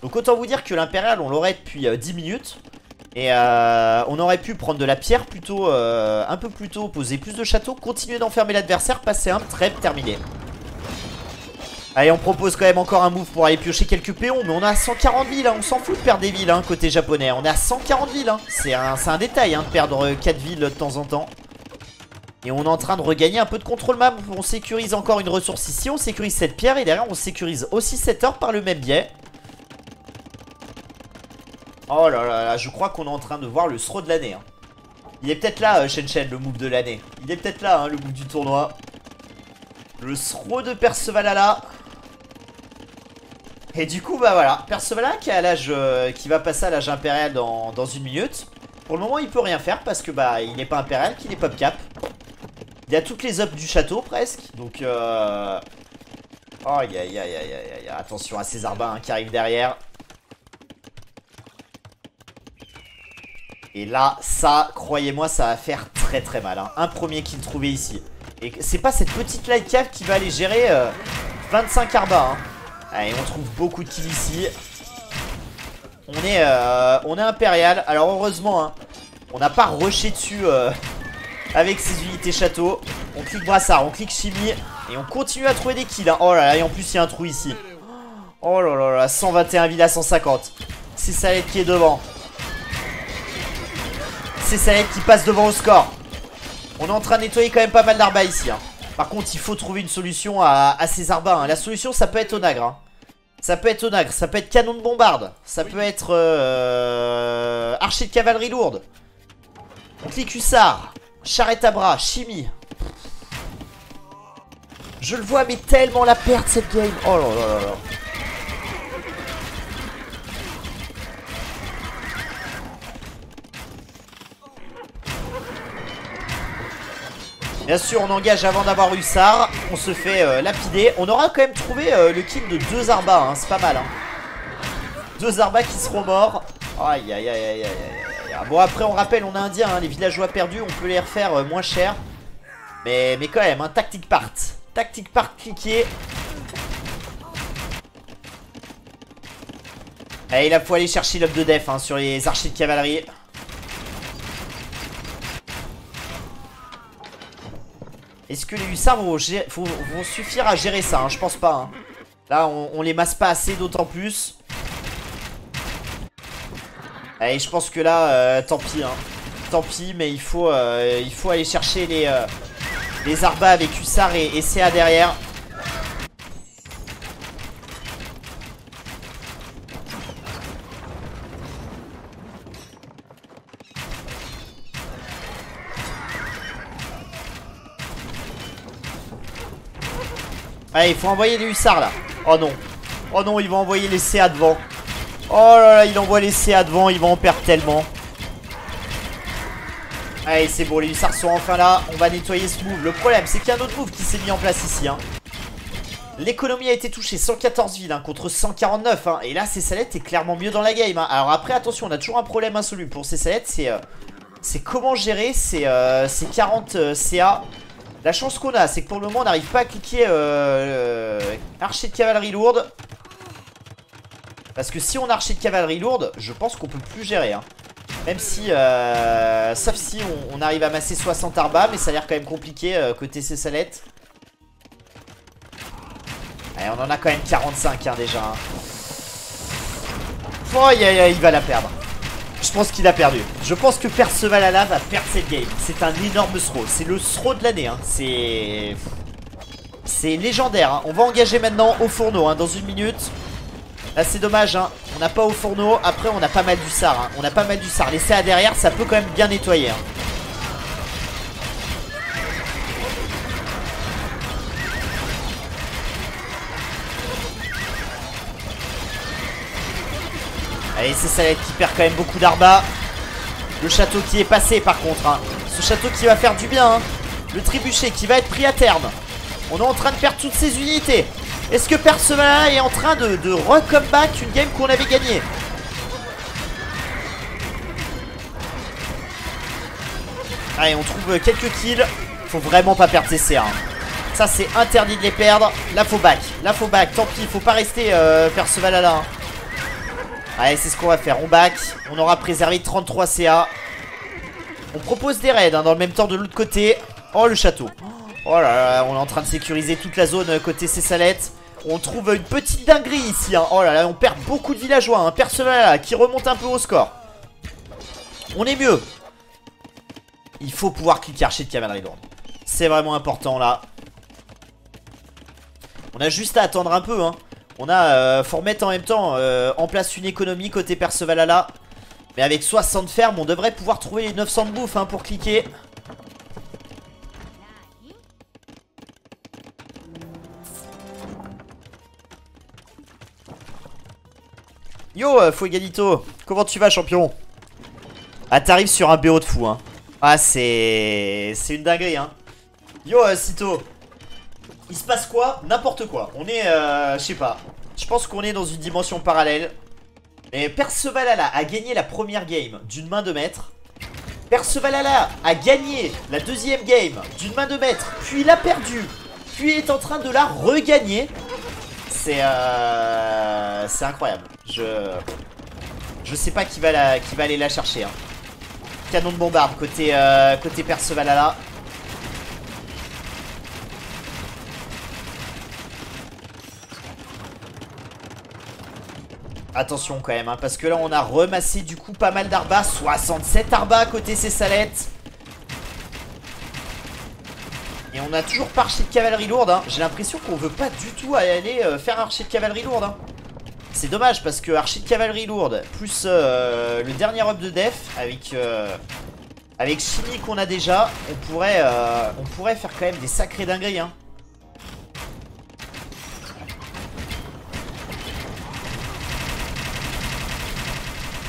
Donc autant vous dire que l'impérial on l'aurait depuis 10 minutes. Et on aurait pu prendre de la pierre plutôt un peu plus tôt, poser plus de châteaux, continuer d'enfermer l'adversaire, passer un trêve, terminé. Allez, on propose quand même encore un move pour aller piocher quelques péons, mais on a 140 villes, hein, on s'en fout de perdre des villes hein, côté japonais. On est à 140 villes, hein. C'est un détail hein, de perdre 4 villes de temps en temps. Et on est en train de regagner un peu de contrôle map. On sécurise encore une ressource ici, on sécurise cette pierre et derrière on sécurise aussi cet or par le même biais. Oh là là là, je crois qu'on est en train de voir le throw de l'année. Hein. Il est peut-être là, Shen, le move de l'année. Il est peut-être là, hein, le move du tournoi. Le throw de Percevalala. Et du coup, bah voilà. Percevalala qui est à l'âge, qui va passer à l'âge impérial dans une minute. Pour le moment, il peut rien faire parce que bah il n'est pas impérial, qu'il est pop cap. Il y a toutes les ups du château presque. Donc, oh, aïe aïe aïe aïe aïe. Attention à ces arbins hein, qui arrivent derrière. Et là, ça, croyez-moi, ça va faire très très mal. Hein. Un premier kill trouvé ici. Et c'est pas cette petite light cave qui va aller gérer 25 arbas. Hein. Allez, on trouve beaucoup de kills ici. On est impérial. Alors heureusement, hein, on n'a pas rushé dessus avec ces unités château. On clique brassard, on clique chimie. Et on continue à trouver des kills, hein. Oh là là, et en plus il y a un trou ici. Oh là là là, 121 villas 150. C'est Salette qui est devant. C'est Salette qui passe devant au score. On est en train de nettoyer quand même pas mal d'arbas ici, hein. Par contre il faut trouver une solution à ces arbas, hein. La solution ça peut être Onagre, hein. Ça peut être Onagre, ça peut être canon de bombarde. Ça peut être archer de cavalerie lourde. On clique hussard, charrette à bras, chimie. Je le vois mais tellement la perte cette game. Oh là là là là. Bien sûr on engage avant d'avoir hussard. On se fait lapider. On aura quand même trouvé le kill de 2 arbas, hein. C'est pas mal, hein. 2 arbas qui seront morts. Aïe aïe aïe aïe aïe aïe. Bon après on rappelle, on est indien, hein. Les villageois perdus on peut les refaire moins cher. Mais quand même, hein. Tactique part. Tactique part cliquer. Allez là faut aller chercher l'up de def, hein, sur les archers de cavalerie. Est-ce que les hussards vont suffire à gérer ça, hein? Je pense pas, hein. Là on les masse pas assez, d'autant plus. Allez je pense que là tant pis, hein. Tant pis, mais il faut aller chercher les arbas avec hussards et CA derrière. Allez, il faut envoyer les hussards là. Oh non. Oh non, ils vont envoyer les CA devant. Oh là là, il envoie les CA devant, ils vont en perdre tellement. Allez, c'est bon, les hussards sont enfin là. On va nettoyer ce move. Le problème, c'est qu'il y a un autre move qui s'est mis en place ici, hein. L'économie a été touchée, 114 villes, hein, contre 149, hein. Et là, Cessalette est clairement mieux dans la game, hein. Alors après, attention, on a toujours un problème insoluble pour Cessalette. C'est comment gérer ces 40 CA. La chance qu'on a, c'est que pour le moment, on n'arrive pas à cliquer archer de cavalerie lourde. Parce que si on a archer de cavalerie lourde, je pense qu'on peut plus gérer, hein. Même si, sauf si on arrive à masser 60 arbas, mais ça a l'air quand même compliqué côté Cessalette. Allez, on en a quand même 45, hein, déjà, hein. Oh, il va la perdre. Je pense qu'il a perdu. Je pense que Percevalala va perdre cette game. C'est un énorme throw. C'est le throw de l'année, hein. C'est légendaire, hein. On va engager maintenant au fourneau, hein, dans une minute. Là c'est dommage, hein. On n'a pas au fourneau. Après on a pas mal d'hussards, hein. On a pas mal d'hussards. Les CA derrière ça peut quand même bien nettoyer, hein. Allez, c'est Salette qui perd quand même beaucoup d'arbas. Le château qui est passé par contre, hein. Ce château qui va faire du bien, hein. Le trébuchet qui va être pris à terme. On est en train de perdre toutes ces unités. Est-ce que Percevalala est en train de recomeback une game qu'on avait gagnée? Allez, on trouve quelques kills. Faut vraiment pas perdre ses CA, hein. Ça c'est interdit de les perdre. Là faut back, tant pis, faut pas rester Percevalala, hein. Allez, c'est ce qu'on va faire, on back. On aura préservé 33 CA. On propose des raids, hein, dans le même temps de l'autre côté. Oh le château. Oh là là, on est en train de sécuriser toute la zone côté Cessalette. On trouve une petite dinguerie ici, hein. Oh là là, on perd beaucoup de villageois, hein. Percevalala qui remonte un peu au score. On est mieux. Il faut pouvoir cliquer archer de cavalerie lourde. C'est vraiment important là. On a juste à attendre un peu, hein. On a, faut remettre en même temps en place une économie côté Percevalala. Mais avec 60 fermes, on devrait pouvoir trouver les 900 de bouffe, hein, pour cliquer. Yo, Fuegalito, comment tu vas, champion? Ah, t'arrives sur un BO de fou, hein. Ah, c'est une dinguerie, hein. Yo, Cito. Il se passe quoi? N'importe quoi. On est, je sais pas. Je pense qu'on est dans une dimension parallèle. Et Percevalala a gagné la première game d'une main de maître. Percevalala a gagné la deuxième game d'une main de maître. Puis l'a perdu. Puis est en train de la regagner. C'est incroyable. Je sais pas qui va aller la chercher. Hein. Canon de bombarde côté Percevalala. Attention quand même, hein, parce que là on a remassé du coup pas mal d'arbas. 67 arbas côté Cessalette. Et on a toujours pas archer de cavalerie lourde. Hein. J'ai l'impression qu'on veut pas du tout aller faire archer de cavalerie lourde. Hein. C'est dommage parce que archer de cavalerie lourde plus le dernier up de def avec Chimie qu'on a déjà, on pourrait faire quand même des sacrés dingueries. Hein.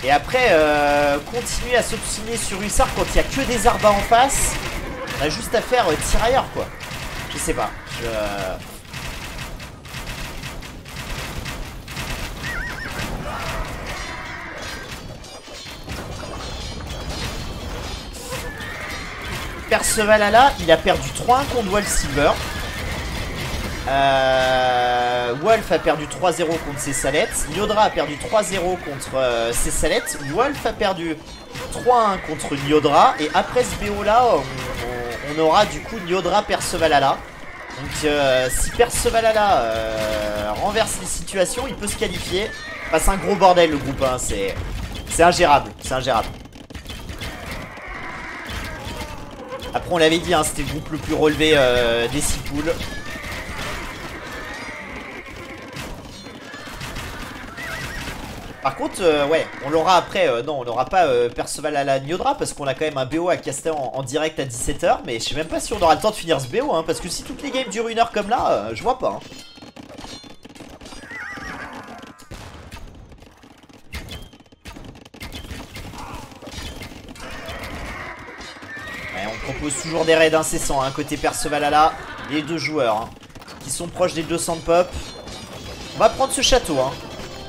Et après, continuer à s'obstiner sur Hussard quand il n'y a que des arbas en face. On a juste à faire tirailleur quoi. Je sais pas. Percevalala, il a perdu 3-1 contre Wolf Silver. Wolf a perdu 3-0 contre Cessalette. Nyodra a perdu 3-0 contre Cessalette. Wolf a perdu 3-1 contre Nyodra. Et après ce BO là, on aura du coup Nyodra Percevalala. Donc si Percevalala renverse les situations, il peut se qualifier. Enfin, c'est un gros bordel le groupe, hein. C'est ingérable. C'est ingérable. Après on l'avait dit, hein, c'était le groupe le plus relevé des 6 poules. Par contre, ouais, on l'aura après, non, on n'aura pas Percevalala Nyodra parce qu'on a quand même un BO à caster en direct à 17 h. Mais je sais même pas si on aura le temps de finir ce BO, hein, parce que si toutes les games durent 1 heure comme là, je vois pas. Hein. Ouais, on propose toujours des raids incessants, hein, côté Percevalala, les deux joueurs, hein, qui sont proches des 200 de pop. On va prendre ce château, hein.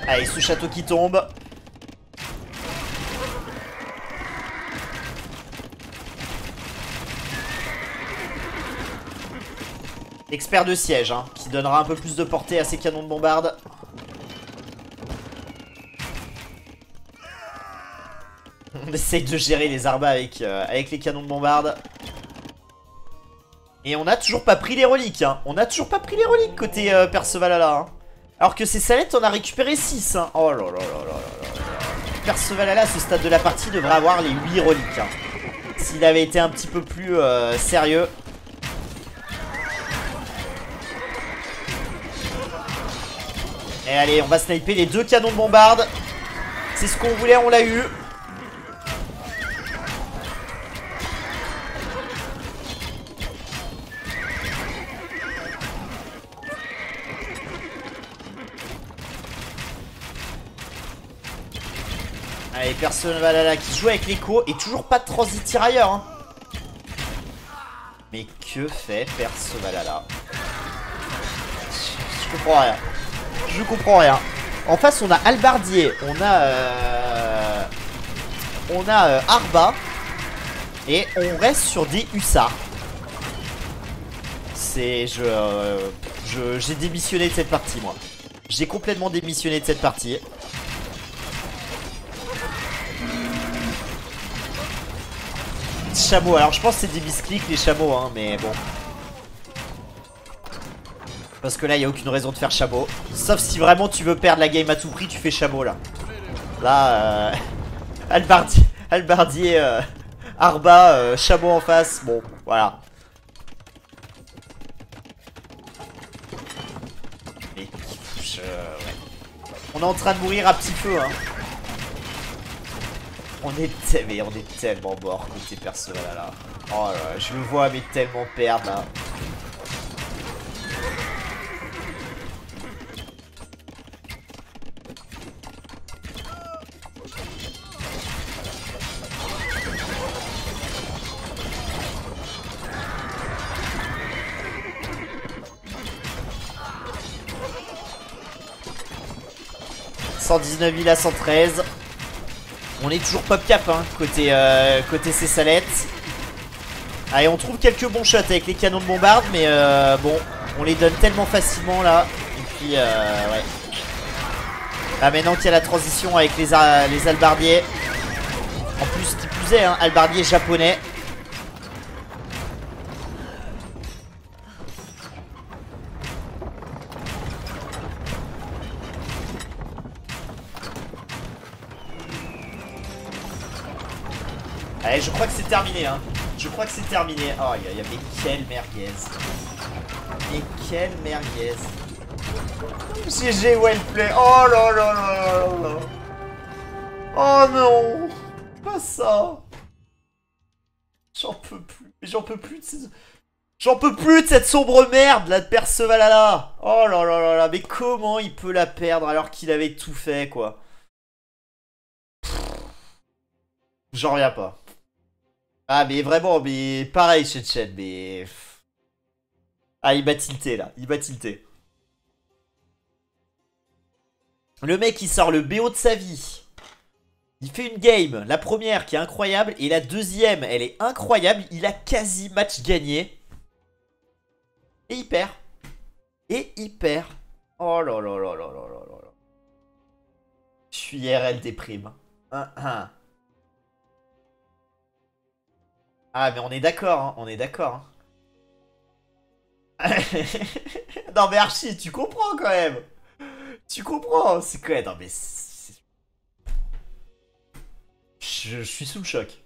Allez, ce château qui tombe. Expert de siège, hein, qui donnera un peu plus de portée à ces canons de bombarde. On essaye de gérer les arbas avec les canons de bombarde. Et on n'a toujours pas pris les reliques, hein. On n'a toujours pas pris les reliques côté Percevalala, hein. Alors que Cessalette, on a récupéré 6. Hein. Oh là là là là là. Percevalala, à ce stade de la partie, devrait avoir les 8 reliques. Hein. S'il avait été un petit peu plus sérieux. Et allez, on va sniper les 2 canons de bombarde. C'est ce qu'on voulait, on l'a eu. Allez, Percevalala qui joue avec l'écho et toujours pas de transit tirailleur. Hein. Mais que fait Percevalala? Je comprends rien. Je comprends rien. En face, on a Halbardier, on a Arba et on reste sur des hussards. C'est j'ai démissionné de cette partie moi. J'ai complètement démissionné de cette partie. Chameaux, alors je pense que c'est des misclics les chameaux, hein, mais bon. Parce que là, il n'y a aucune raison de faire chameau. Sauf si vraiment tu veux perdre la game à tout prix, tu fais chameau là. Là, Halbardier, Arba, chameau en face, bon, voilà. Mais, ouais. On est en train de mourir à petit feu, hein. On est tellement mort côté Percevalala. Oh là là, je le vois mais tellement perdre là. « 119 000 à 113. On est toujours pop cap hein, côté Cessalette. Allez, on trouve quelques bons shots avec les canons de bombarde, mais bon, on les donne tellement facilement là. Et puis ouais. Là maintenant qu'il y a la transition avec les halbardiers. En plus, qui plus est, hein, halbardier japonais. Allez, je crois que c'est terminé, hein. Je crois que c'est terminé. Oh, mais quelle merguez. Mais quelle merguez. GG Wellplay. Oh là là là là là. Oh non. Pas ça. J'en peux plus. Mais j'en peux plus de ces... J'en peux plus de cette sombre merde là de Percevalala. Oh là là là là. Mais comment il peut la perdre alors qu'il avait tout fait quoi. J'en reviens pas. Ah mais vraiment, mais pareil chez Chen, mais... Ah il m'a tilté là, il m'a tilté. Le mec il sort le BO de sa vie. Il fait une game, la première qui est incroyable, et la deuxième elle est incroyable, il a quasi match gagné. Et il perd. Et il perd. Oh là là là là là là là. Je suis IRL déprime. Ah mais on est d'accord, hein, on est d'accord. Hein. Non mais Archie, tu comprends quand même. Tu comprends, c'est quoi? Non mais... Je suis sous le choc.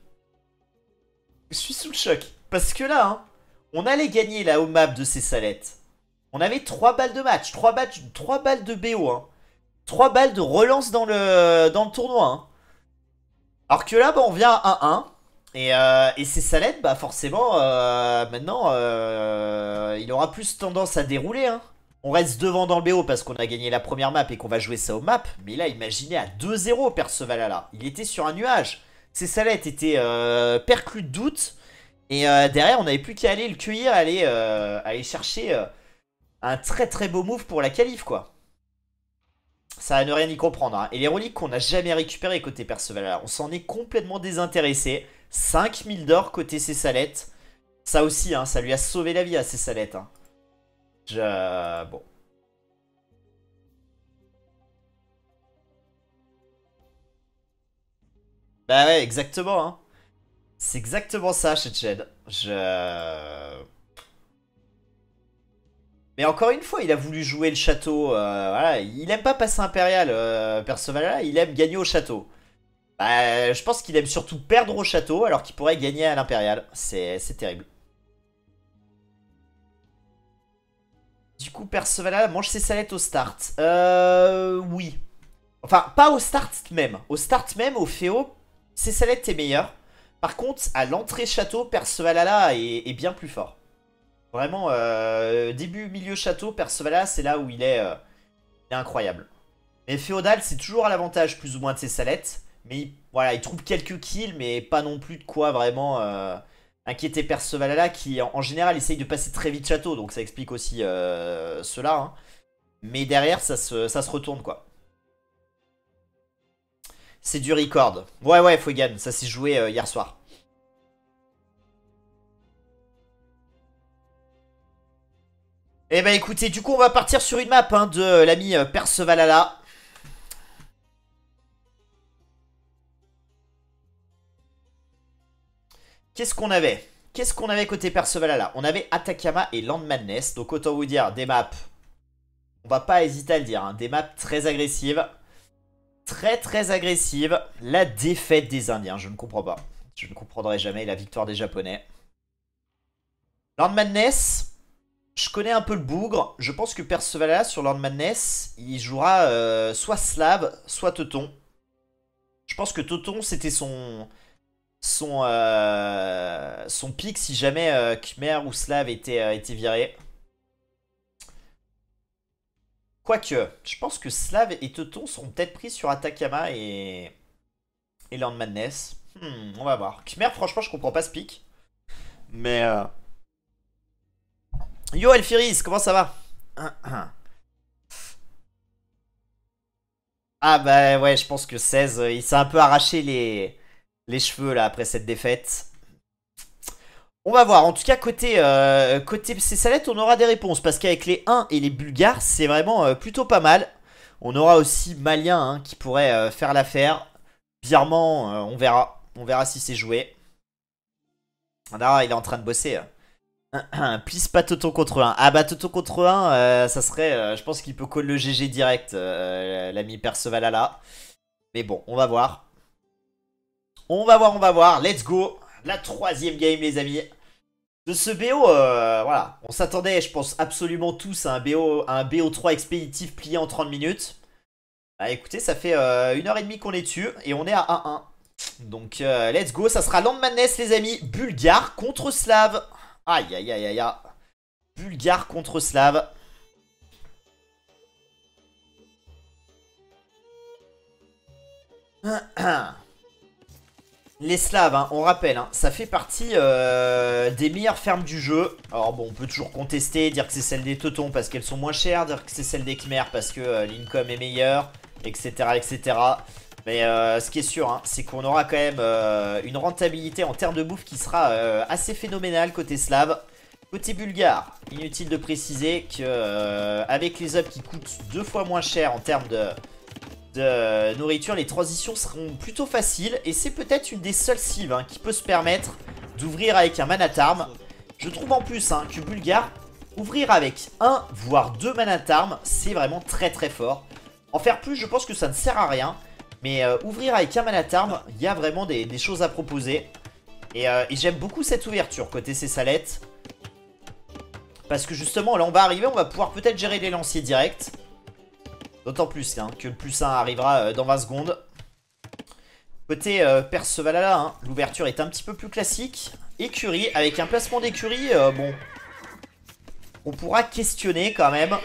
Je suis sous le choc. Parce que là, hein, on allait gagner la home map de ces salettes. On avait 3 balles de match, 3 balles de BO. Hein. 3 balles de relance dans le tournoi. Hein. Alors que là, bah, on vient à 1-1. Et ces salettes, bah forcément, maintenant, il aura plus tendance à dérouler. Hein. On reste devant dans le BO parce qu'on a gagné la première map et qu'on va jouer ça au map. Mais là, imaginez à 2-0 Percevalala. Il était sur un nuage. Ses salettes étaient perclus de doute. Et derrière, on n'avait plus qu'à aller le cueillir, aller chercher un très très beau move pour la qualif, quoi. Ça à ne rien y comprendre. Hein. Et les reliques qu'on n'a jamais récupérées côté Percevalala, on s'en est complètement désintéressé. 5000 d'or côté ses salettes. Ça aussi, hein, ça lui a sauvé la vie à ses salettes. Hein. Bon. Bah ouais, exactement. Hein. C'est exactement ça, chez Ched. Mais encore une fois, il a voulu jouer le château. Voilà, il aime pas passer impérial, Perceval, il aime gagner au château. Bah, je pense qu'il aime surtout perdre au château alors qu'il pourrait gagner à l'impérial. C'est terrible. Du coup, Perceval mange ses salettes au start. Oui. Enfin, pas au start même. Au start même, au Féo, ses salettes est meilleur. Par contre, à l'entrée château, Percevalala est bien plus fort. Vraiment, début, milieu château, Percevalala, c'est là où il est incroyable. Mais Féodal, c'est toujours à l'avantage plus ou moins de ses salettes. Mais voilà, il trouve quelques kills, mais pas non plus de quoi vraiment inquiéter Percevalala qui, en général, essaye de passer très vite château. Donc ça explique aussi cela. Hein. Mais derrière, ça se retourne, quoi. C'est du record. Ouais, ouais, Fogan, ça s'est joué hier soir. Eh ben écoutez, du coup on va partir sur une map hein, de l'ami Percevalala. Qu'est-ce qu'on avait? Qu'est-ce qu'on avait côté Percevalala? On avait Atacama et Land Madness. Donc autant vous dire, des maps, on va pas hésiter à le dire, hein, des maps très agressives. Très très agressives. La défaite des Indiens, je ne comprends pas. Je ne comprendrai jamais la victoire des Japonais. Land Madness... Je connais un peu le bougre. Je pense que Percevalala sur Land Madness, il jouera soit Slave, soit Teuton. Je pense que Teuton, c'était son pick si jamais Khmer ou Slave était viré. Quoique, je pense que Slave et Teuton seront peut-être pris sur Atacama et Land Madness. On va voir. Khmer, franchement, je comprends pas ce pick. Mais... Yo Elfiris, comment ça va? Ah bah ouais, je pense que 16, il s'est un peu arraché les cheveux là après cette défaite. On va voir, en tout cas côté Cessalette on aura des réponses. Parce qu'avec les 1 et les Bulgares c'est vraiment plutôt pas mal. On aura aussi Malien hein, qui pourrait faire l'affaire. Birman on verra. On verra si c'est joué. Ah il est en train de bosser. Please pas Toto contre 1. Ah bah Toto contre 1 ça serait je pense qu'il peut call le GG direct l'ami Percevalala. Mais bon on va voir. On va voir, on va voir. Let's go. La 3ème game les amis. De ce BO, voilà. On s'attendait, je pense, absolument tous à un BO3 expéditif plié en 30 minutes. Bah écoutez, ça fait 1h30 qu'on est dessus. Et on est à 1-1. Donc let's go. Ça sera Land Madness les amis. Bulgare contre Slave. Aïe aïe aïe aïe aïe. Bulgare contre Slave. Les Slaves, hein, on rappelle, hein, ça fait partie des meilleures fermes du jeu. Alors bon, on peut toujours contester, dire que c'est celle des Teutons parce qu'elles sont moins chères, dire que c'est celle des Khmers parce que l'income est meilleur, etc. etc. Mais ce qui est sûr, hein, c'est qu'on aura quand même une rentabilité en termes de bouffe qui sera assez phénoménale côté Slave. Côté Bulgare, inutile de préciser que avec les hubs qui coûtent 2 fois moins cher en termes de nourriture, les transitions seront plutôt faciles. Et c'est peut-être une des seules cives hein, qui peut se permettre d'ouvrir avec un Manatarm. Je trouve en plus hein, que Bulgare, ouvrir avec 1 voire 2 Manatarm, c'est vraiment très très fort. En faire plus, je pense que ça ne sert à rien. Mais ouvrir avec un Manatarm, il y a vraiment des choses à proposer. Et j'aime beaucoup cette ouverture côté Cessalette. Parce que justement, là on va arriver, on va pouvoir peut-être gérer les lanciers directs. D'autant plus hein, que le plus 1 arrivera dans 20 secondes. Côté Percevalala, hein, l'ouverture est un petit peu plus classique. Écurie, avec un placement d'écurie, bon, on pourra questionner quand même.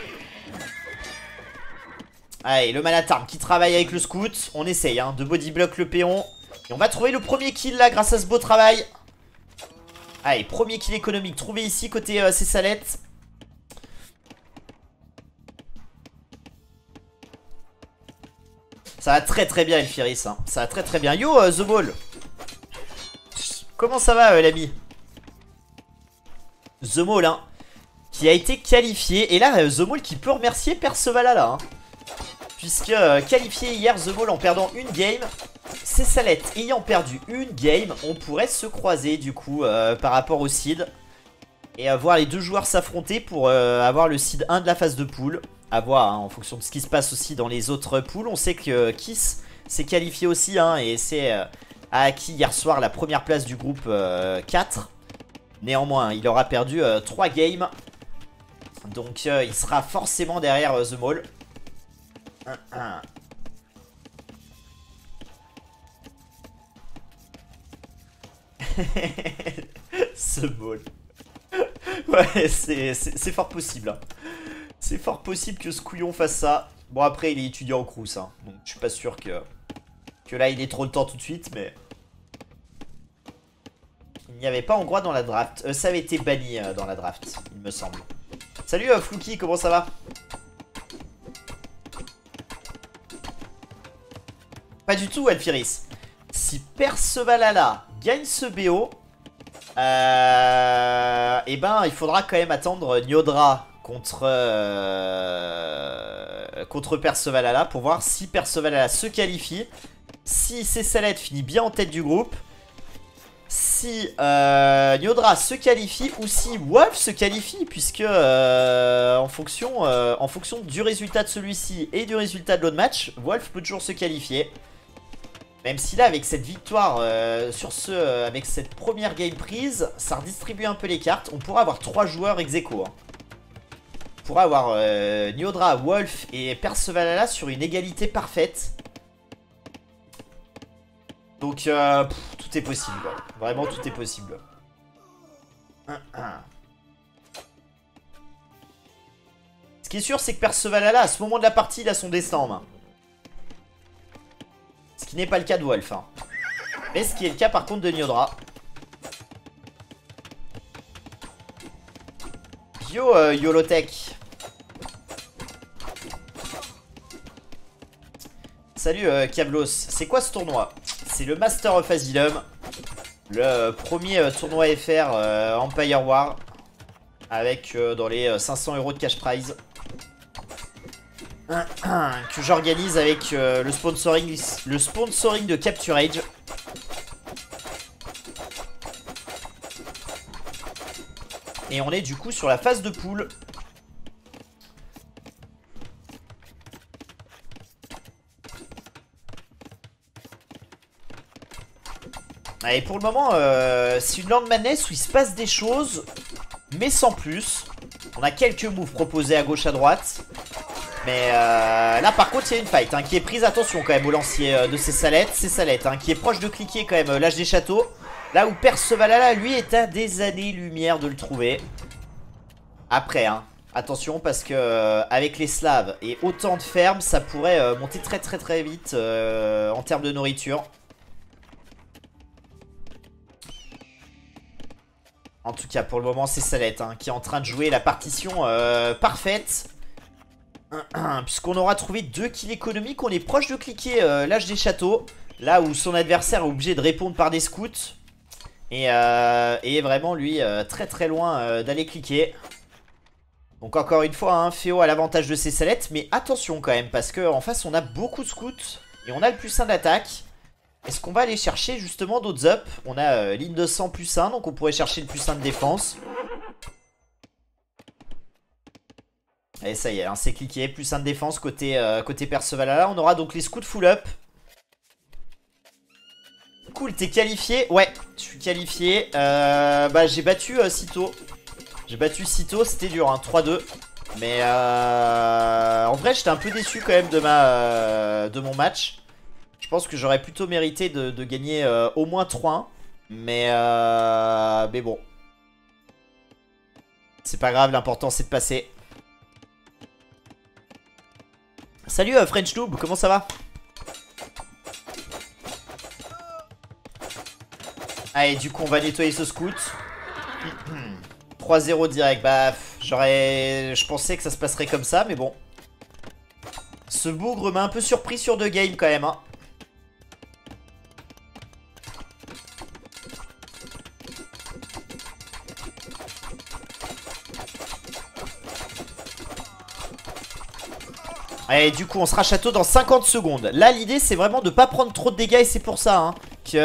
Allez, le Manatarm qui travaille avec le Scout. On essaye hein, de bodyblock le péon. Et on va trouver le premier kill là grâce à ce beau travail. Allez, premier kill économique trouvé ici côté Cessalette. Ça va très très bien Elfiris hein. Ça va très très bien. Yo The Ball. Comment ça va l'ami? The Maul hein, qui a été qualifié. Et là The Maul qui peut remercier Percevalala hein, puisque qualifié hier The Maul en perdant une game. Cessalette ayant perdu une game, on pourrait se croiser du coup par rapport au seed. Et voir les deux joueurs s'affronter pour avoir le seed 1 de la phase de poule. À voir hein, en fonction de ce qui se passe aussi dans les autres poules. On sait que Kiss s'est qualifié aussi hein, et c'est a acquis hier soir la première place du groupe 4. Néanmoins il aura perdu 3 games. Donc il sera forcément derrière The Maul. The Maul. Ouais c'est fort possible hein. C'est fort possible que ce couillon fasse ça. Bon après il est étudiant au Crous hein, donc je suis pas sûr que là il ait trop le temps tout de suite. Mais il n'y avait pas hongrois dans la draft. Ça avait été banni dans la draft il me semble. Salut Flouki, comment ça va? Pas du tout Alfiris. Si Percevalala gagne ce BO, et ben il faudra quand même attendre Nyodra contre Percevalala pour voir si Percevalala se qualifie. Si Cessalette finit bien en tête du groupe, si Nyodra se qualifie ou si Wolf se qualifie, puisque en fonction du résultat de celui-ci et du résultat de l'autre match, Wolf peut toujours se qualifier. Même si là avec cette victoire avec cette première game prise, ça redistribue un peu les cartes. On pourra avoir 3 joueurs ex aequo hein. On pourra avoir Nyodra, Wolf et Percevalala sur une égalité parfaite. Donc tout est possible quoi. Vraiment tout est possible. Ce qui est sûr c'est que Percevalala à ce moment de la partie il a son destin en main. Ce qui n'est pas le cas de Wolf hein. Mais ce qui est le cas par contre de Nyodra. Yo Yolotech. Salut Kiablos. C'est quoi ce tournoi? C'est le Master of Asylum. Le premier tournoi FR Empire War. Avec dans les 500 € de cash prize. Que j'organise avec le sponsoring de Capture Age. Et on est du coup sur la phase de poule. Et pour le moment, c'est une Land Madness où il se passe des choses, mais sans plus. On a quelques moves proposés à gauche à droite. Mais là par contre il y a une fight hein, qui est prise, attention quand même au lancier de ces salettes hein, qui est proche de cliquer quand même l'âge des châteaux. Là où Percevalala lui est à des années-lumière de le trouver. Après hein, attention parce que avec les Slaves et autant de fermes, ça pourrait monter très vite en termes de nourriture. En tout cas pour le moment c'est Salette hein, qui est en train de jouer la partition parfaite. Puisqu'on aura trouvé 2 kills économiques, on est proche de cliquer l'âge des châteaux. Là où son adversaire est obligé de répondre par des scouts. Et vraiment lui très loin d'aller cliquer. Donc encore une fois hein, Féo a l'avantage de ses salettes. Mais attention quand même parce qu'en face on a beaucoup de scouts. Et on a le +1 d'attaque. Est-ce qu'on va aller chercher justement d'autres up? On a ligne de sang +1, donc on pourrait chercher le +1 de défense. Et ça y est, hein, c'est cliqué, +1 de défense côté Percevalala. On aura donc les scouts full up. Cool, t'es qualifié? Ouais, je suis qualifié. Bah j'ai battu Cito. J'ai battu Cito, c'était dur, hein, 3-2. Mais en vrai j'étais un peu déçu quand même de mon match. Je pense que j'aurais plutôt mérité de gagner au moins 3-1. Mais bon. C'est pas grave, l'important c'est de passer. Salut French Noob, comment ça va? Allez, du coup on va nettoyer ce scout. 3-0 direct, bah je pensais que ça se passerait comme ça, mais bon. Ce bougre m'a un peu surpris sur 2 games quand même hein. Allez, du coup on sera château dans 50 secondes. Là l'idée c'est vraiment de pas prendre trop de dégâts. Et c'est pour ça hein, que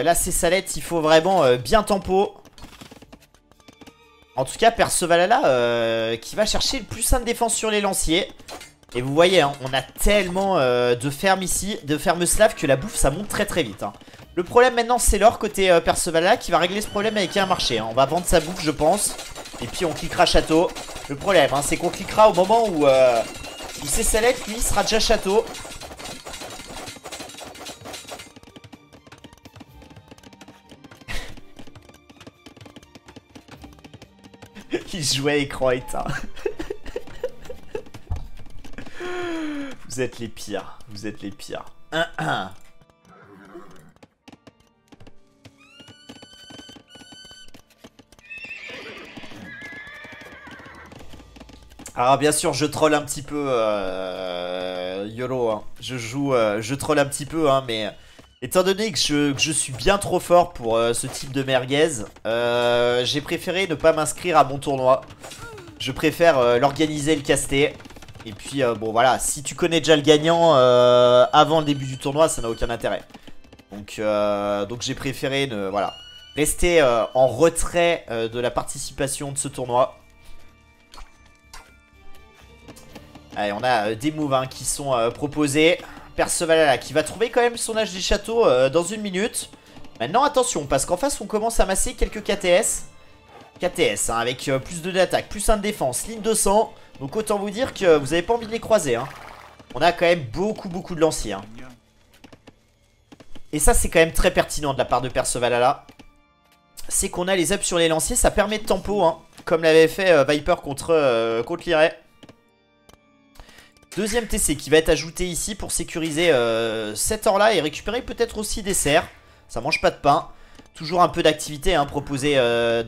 là ces salettes il faut vraiment bien tempo. En tout cas Percevalala qui va chercher le +1 de défense sur les lanciers. Et vous voyez hein, on a tellement de fermes ici, de fermes slaves, que la bouffe ça monte très vite hein. Le problème maintenant c'est l'or côté Percevalala qui va régler ce problème avec un marché hein. On va vendre sa bouffe je pense. Et puis on cliquera château. Le problème hein, c'est qu'on cliquera au moment où c'est Salette, lui, sera déjà château. Il jouait écran éteint. Vous êtes les pires. Vous êtes les pires. 1-1. Alors bien sûr je troll un petit peu YOLO hein. Je troll un petit peu hein, mais étant donné que je suis bien trop fort pour ce type de merguez, j'ai préféré ne pas m'inscrire à mon tournoi. Je préfère l'organiser et le caster. Et puis bon voilà, si tu connais déjà le gagnant avant le début du tournoi, ça n'a aucun intérêt. Donc j'ai préféré voilà, rester en retrait de la participation de ce tournoi. Allez, on a des moves hein, qui sont proposés. Percevalala qui va trouver quand même son âge des châteaux dans 1 minute. Maintenant attention parce qu'en face on commence à masser quelques KTS. KTS hein, avec +2 d'attaque, +1 de défense, ligne de sang. Donc autant vous dire que vous n'avez pas envie de les croiser hein. On a quand même beaucoup de lanciers hein. Et ça c'est quand même très pertinent de la part de Percevalala. C'est qu'on a les ups sur les lanciers, ça permet de tempo hein, comme l'avait fait Viper contre Liray. Deuxième TC qui va être ajouté ici pour sécuriser cet or là et récupérer peut-être aussi des serres. Ça mange pas de pain. Toujours un peu d'activité hein, proposée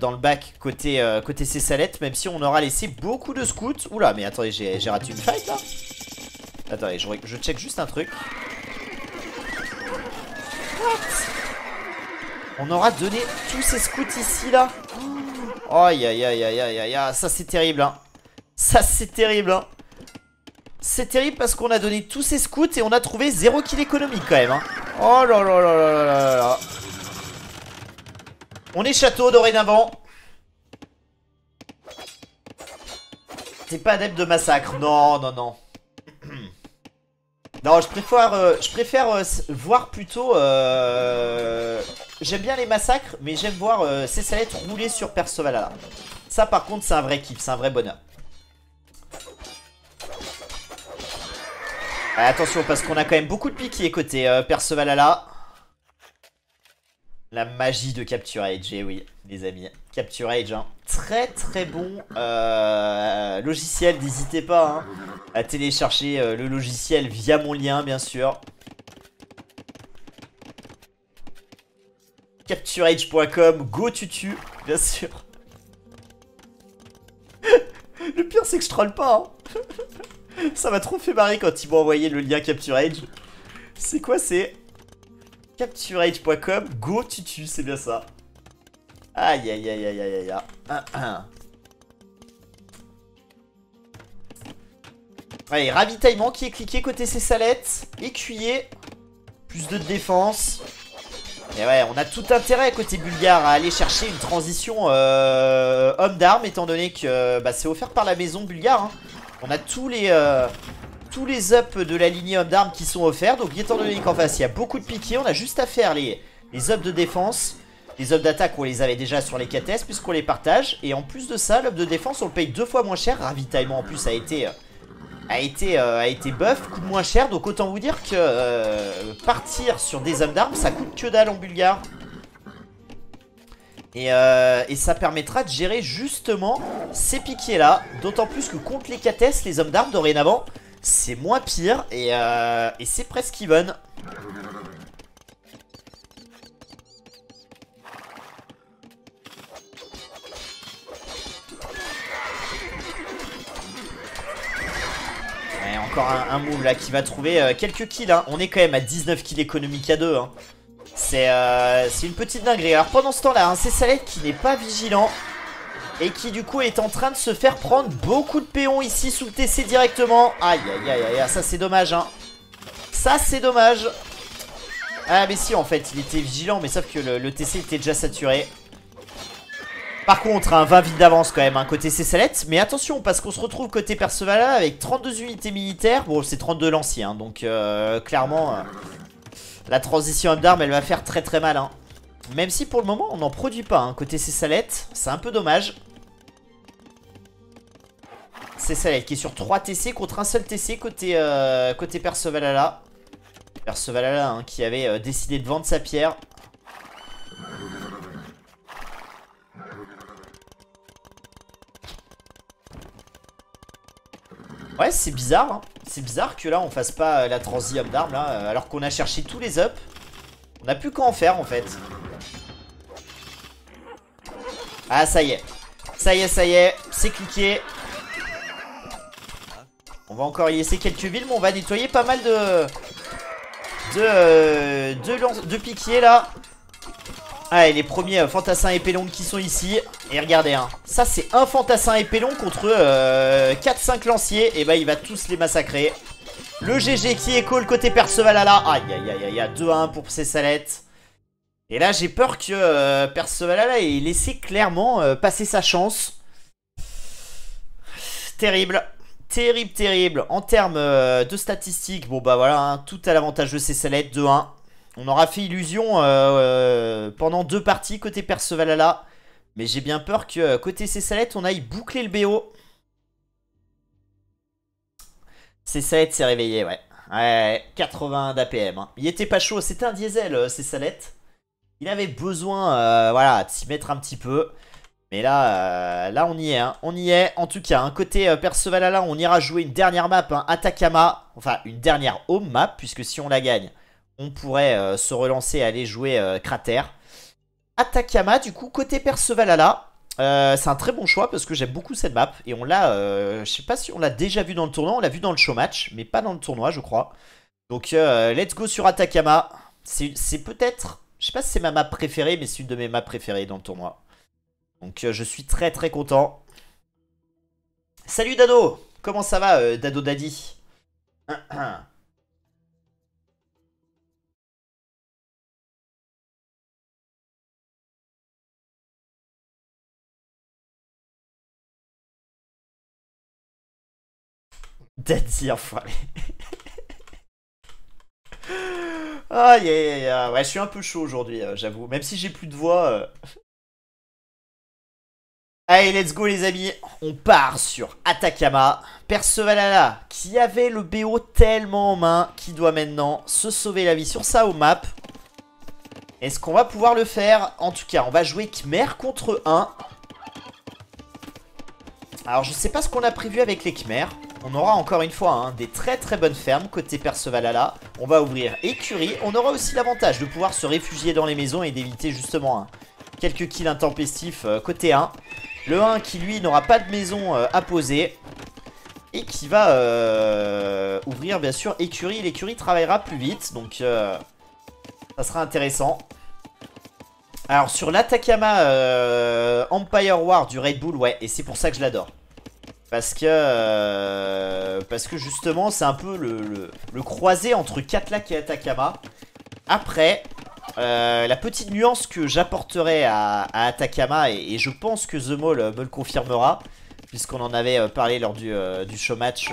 dans le bac côté ces salettes. Même si on aura laissé beaucoup de scouts. Oula mais attendez j'ai raté une fight là. Attendez je check juste un truc. What? On aura donné tous ces scouts ici là. Oh, aïe aïe aïe aïe aïe aïe. Ça c'est terrible hein. Ça c'est terrible hein. C'est terrible parce qu'on a donné tous ces scouts et on a trouvé 0 kill économique quand même hein. Oh là là là là là là. On est château dorénavant. T'es pas adepte de massacre. Non non non. Non, je préfère voir plutôt... J'aime bien les massacres, mais j'aime voir ces salettes rouler sur Percevalala. Ça, par contre, c'est un vrai kiff, c'est un vrai bonheur. Attention, parce qu'on a quand même beaucoup de piquets côté Percevalala. La magie de Capture Age, eh oui, les amis. Capture Age, hein. Très très bon logiciel, n'hésitez pas hein, à télécharger le logiciel via mon lien, bien sûr. CaptureAge.com, go tutu, bien sûr. Le pire, c'est que je troll pas, hein. Ça m'a trop fait marrer quand ils m'ont envoyé le lien Capture Age. C'est quoi, c'est CaptureAge.com, go tutu, c'est bien ça. Aïe aïe aïe aïe aïe aïe. Allez, ravitaillement qui est cliqué côté ces salettes. Écuyer. Plus de défense. Et ouais, on a tout intérêt côté bulgare à aller chercher une transition homme d'armes, étant donné que bah, c'est offert par la maison bulgare hein. On a tous les ups de la lignée homme d'armes qui sont offerts. Donc étant donné qu'en face il y a beaucoup de piquets, on a juste à faire les ups de défense. Les ups d'attaque on les avait déjà sur les KTS puisqu'on les partage. Et en plus de ça, l'up de défense on le paye 2 fois moins cher. Ravitaillement en plus a été buff, coûte moins cher. Donc autant vous dire que partir sur des hommes d'armes ça coûte que dalle en bulgare. Et ça permettra de gérer justement ces piquets là. D'autant plus que contre les KTS, les hommes d'armes dorénavant c'est moins pire. Et c'est presque even. Encore un move là qui va trouver quelques kills hein. On est quand même à 19 kills économiques à 2 hein. C'est une petite dinguerie. Alors pendant ce temps là, c'est Salette qui n'est pas vigilant et qui du coup est en train de se faire prendre beaucoup de péons ici sous le TC directement. Aïe aïe aïe aïe, ça c'est dommage hein. Ça c'est dommage. Ah mais si en fait il était vigilant, mais sauf que le TC était déjà saturé. Par contre, un 20 vies d'avance quand même, hein, côté Cessalette. Mais attention, parce qu'on se retrouve côté Percevala avec 32 unités militaires. Bon, c'est 32 lanciers, hein, donc clairement, la transition d'armes, elle va faire très très mal. Hein. Même si pour le moment, on n'en produit pas, hein, côté Cessalette. C'est un peu dommage. Cessalette qui est sur 3 TC contre un seul TC côté Percevala. Percevala, hein, qui avait décidé de vendre sa pierre. Ouais, c'est bizarre, hein. C'est bizarre que là on fasse pas la transi up d'armes là, alors qu'on a cherché tous les ups. On a plus qu'à en faire en fait. Ah ça y est. Ça y est, ça y est, c'est cliqué. On va encore y laisser quelques villes, mais on va nettoyer pas mal de piquiers là. Ah, et les premiers fantassins épée longue qui sont ici. Et regardez, hein, ça c'est un fantassin épée long contre 4-5 lanciers. Et bah il va tous les massacrer. Le GG qui est call côté Percevalala. Aïe aïe aïe aïe, 2-1 pour ces salettes. Et là j'ai peur que Percevalala ait laissé clairement passer sa chance. Terrible. Terrible, terrible. En termes de statistiques, bon bah voilà, hein, tout à l'avantage de ces salettes, 2-1. On aura fait illusion pendant 2 parties côté Percevalala. Mais j'ai bien peur que côté Cessalette, on aille boucler le BO. Cessalette s'est réveillé, ouais. Ouais, 81 d'APM. Hein. Il était pas chaud, c'était un diesel, Cessalette. Il avait besoin voilà, de s'y mettre un petit peu. Mais là, là on y est. Hein. On y est. En tout cas, hein, côté Percevalala, on ira jouer une dernière map, hein, Atacama. Enfin, une dernière home map, puisque si on la gagne, on pourrait se relancer et aller jouer Cratère. Atacama, du coup, côté Percevalala. C'est un très bon choix parce que j'aime beaucoup cette map. Et on l'a, je sais pas si on l'a déjà vu dans le tournoi. On l'a vu dans le show match, mais pas dans le tournoi, je crois. Donc, let's go sur Atacama. C'est peut-être, Je sais pas si c'est ma map préférée, mais c'est une de mes maps préférées dans le tournoi. Donc je suis très très content. Salut Dado! Comment ça va Dado Daddy? Daddy enfoiré. Aïe aïe aïe aïe. Ouais, je suis un peu chaud aujourd'hui, j'avoue. Même si j'ai plus de voix. Allez, let's go les amis. On part sur Atacama. Percevalala, qui avait le BO tellement en main, qui doit maintenant se sauver la vie sur sa home map. Est-ce qu'on va pouvoir le faire? En tout cas, on va jouer Khmer contre 1. Alors, je sais pas ce qu'on a prévu avec les Khmer. On aura encore une fois hein, des très très bonnes fermes côté Percevalala. On va ouvrir écurie. On aura aussi l'avantage de pouvoir se réfugier dans les maisons et d'éviter justement hein, quelques kills intempestifs côté 1. Le 1 qui lui n'aura pas de maison à poser. Et qui va ouvrir bien sûr écurie. L'écurie travaillera plus vite. Donc ça sera intéressant. Alors sur l'Atacama Empire War du Red Bull. Ouais, et c'est pour ça que je l'adore. Parce que justement c'est un peu le croisé entre Katlac et Atacama. Après la petite nuance que j'apporterai à Atacama et je pense que The Maul me le confirmera puisqu'on en avait parlé lors du show match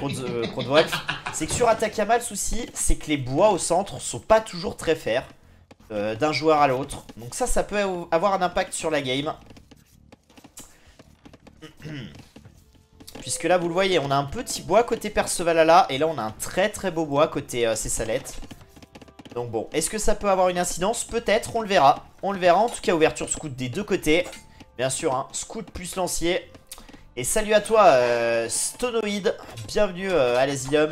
contre Wolf, c'est que sur Atacama le souci c'est que les bois au centre sont pas toujours très fairs d'un joueur à l'autre. Donc ça peut avoir un impact sur la game. Puisque là vous le voyez on a un petit bois côté Percevalala. Et là on a un très très beau bois côté Cessalette. Donc bon, est-ce que ça peut avoir une incidence? Peut-être, on le verra. On le verra, en tout cas ouverture scout des deux côtés. Bien sûr, hein, scout plus lancier. Et salut à toi Stonoid. Bienvenue à l'Asylum.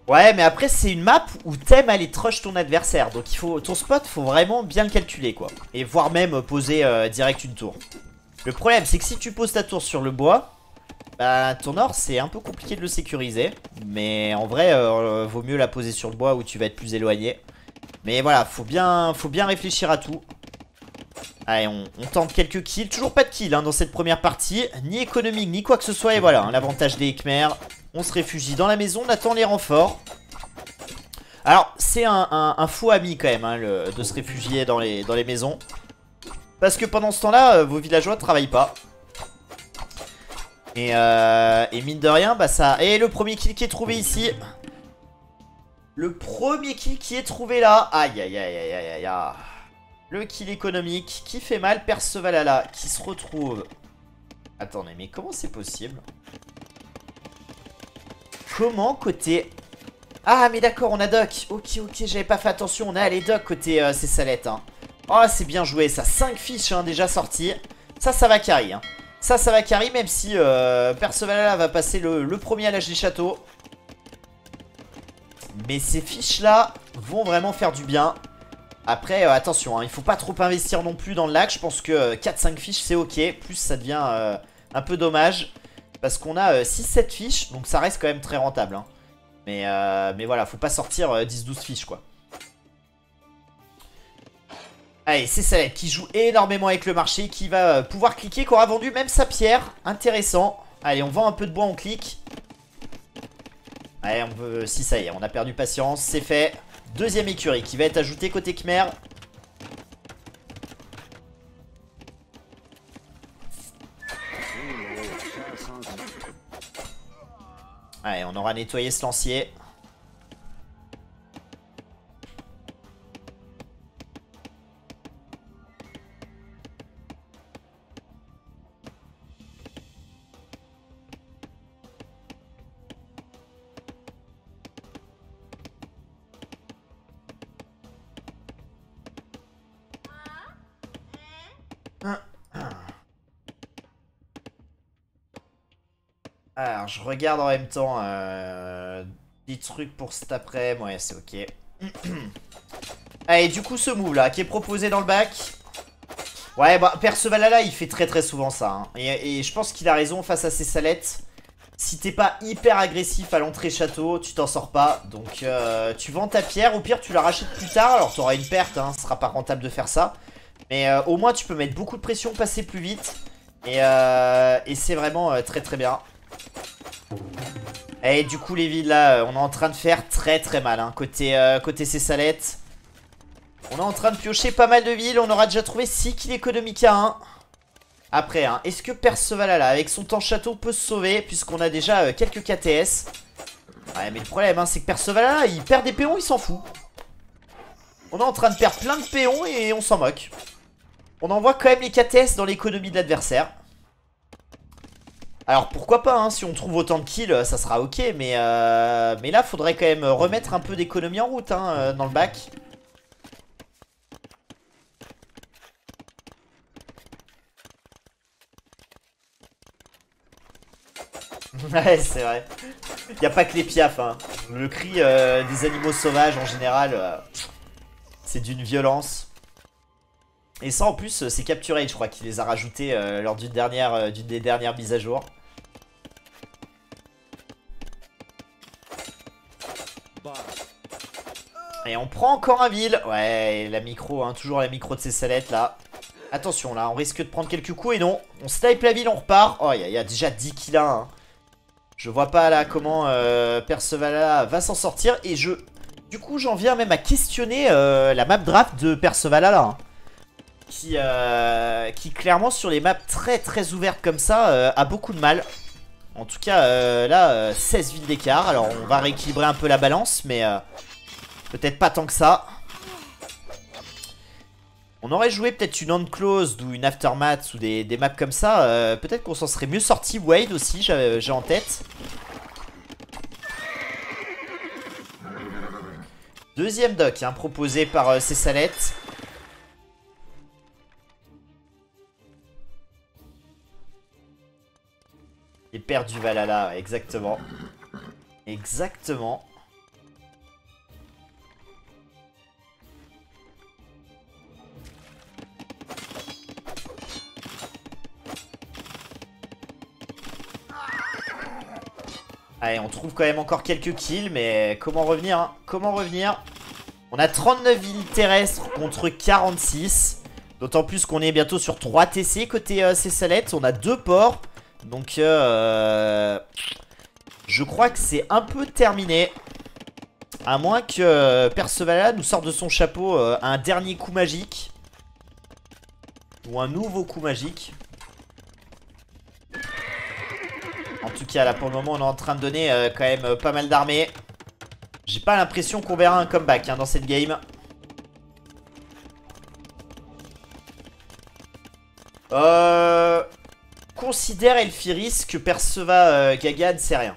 Ouais mais après c'est une map où t'aimes aller trush ton adversaire. Donc il faut, ton spot faut vraiment bien le calculer quoi. Et voire même poser direct une tour. Le problème c'est que si tu poses ta tour sur le bois, bah ton or c'est un peu compliqué de le sécuriser. Mais en vrai vaut mieux la poser sur le bois où tu vas être plus éloigné. Mais voilà, faut bien réfléchir à tout. Allez on tente quelques kills. Toujours pas de kills hein, dans cette première partie. Ni économique ni quoi que ce soit. Et voilà hein, l'avantage des Khmer. On se réfugie dans la maison, on attend les renforts. Alors, c'est un faux ami quand même, hein, de se réfugier dans les maisons. Parce que pendant ce temps-là, vos villageois ne travaillent pas. Et mine de rien, bah ça... Et le premier kill qui est trouvé ici. Le premier kill qui est trouvé là. Aïe, aïe, aïe, aïe, aïe, aïe. Le kill économique qui fait mal. Percevalala qui se retrouve... Attendez, mais comment c'est possible ? Comment côté... Ah mais d'accord on a Doc. Ok j'avais pas fait attention. On a les Doc côté Cessalette hein. Oh c'est bien joué ça. 5 fiches hein, déjà sorties. Ça va carry hein. Ça va carry même si Percevalala va passer le premier à l'âge des châteaux. Mais ces fiches là vont vraiment faire du bien. Après attention hein, il faut pas trop investir non plus dans le lac. Je pense que 4-5 fiches c'est ok. Plus ça devient un peu dommage. Parce qu'on a 6-7 fiches, donc ça reste quand même très rentable. Hein. Mais voilà, faut pas sortir 10-12 fiches quoi. Allez, c'est Salette qui joue énormément avec le marché, qui va pouvoir cliquer, qui aura vendu même sa pierre. Intéressant. Allez, on vend un peu de bois, on clique. Allez, on veut... Si, ça y est, on a perdu patience, c'est fait. Deuxième écurie qui va être ajoutée côté Khmer. Allez, on aura nettoyé ce lancier. Alors, je regarde en même temps des trucs pour cet après. Ouais, c'est ok. Allez, du coup, ce move là qui est proposé dans le bac. Ouais, bah, Percevalala, il fait très très souvent ça. Hein. Et je pense qu'il a raison face à ses salettes. Si t'es pas hyper agressif à l'entrée château, tu t'en sors pas. Donc, tu vends ta pierre. Au pire, tu la rachètes plus tard. Alors, t'auras une perte. Hein. Ce sera pas rentable de faire ça. Mais au moins, tu peux mettre beaucoup de pression, passer plus vite. Et c'est vraiment très très bien. Et du coup, les villes là, on est en train de faire très très mal. Hein. Côté ces salettes. On est en train de piocher pas mal de villes. On aura déjà trouvé 6 kills économiques à 1. Après, hein, est-ce que Percevalala, avec son temps château, peut se sauver? Puisqu'on a déjà quelques KTS. Ouais, mais le problème, hein, c'est que Percevalala, il perd des péons, il s'en fout. On est en train de perdre plein de péons et on s'en moque. On envoie quand même les KTS dans l'économie de l'adversaire. Alors pourquoi pas, hein, si on trouve autant de kills, ça sera ok. Mais là, faudrait quand même remettre un peu d'économie en route hein, dans le bac. Ouais, c'est vrai. Y a pas que les piafs. Hein. Le cri des animaux sauvages en général, c'est d'une violence. Et ça en plus, c'est Capturate, je crois, qui les a rajoutés lors d'une des dernières mises à jour. Et on prend encore un ville. Ouais, la micro, hein, toujours la micro de ces salettes là. Attention là, on risque de prendre quelques coups et non. On snipe la ville, on repart. Oh, il y a déjà 10 kills là. Hein. Je vois pas là comment Percevalala va s'en sortir. Et du coup, j'en viens même à questionner la map draft de Percevalala. Hein, qui clairement sur les maps très très ouvertes comme ça a beaucoup de mal. En tout cas, là, 16 villes d'écart. Alors, on va rééquilibrer un peu la balance, mais peut-être pas tant que ça. On aurait joué peut-être une Unclosed ou une Aftermath ou des maps comme ça. Peut-être qu'on s'en serait mieux sorti. Wade aussi, j'ai en tête. Deuxième dock hein, proposé par ces salettes. Et perdu Valhalla, exactement. Exactement. Allez, on trouve quand même encore quelques kills, mais comment revenir hein? Comment revenir? On a 39 villes terrestres contre 46. D'autant plus qu'on est bientôt sur 3 TC côté ces salettes. On a 2 ports. Donc, je crois que c'est un peu terminé. À moins que Percevalala nous sorte de son chapeau un dernier coup magique. Ou un nouveau coup magique. En tout cas, là, pour le moment, on est en train de donner quand même pas mal d'armées. J'ai pas l'impression qu'on verra un comeback hein, dans cette game. Considère Elfiris que Perceva Gaga ne sait rien.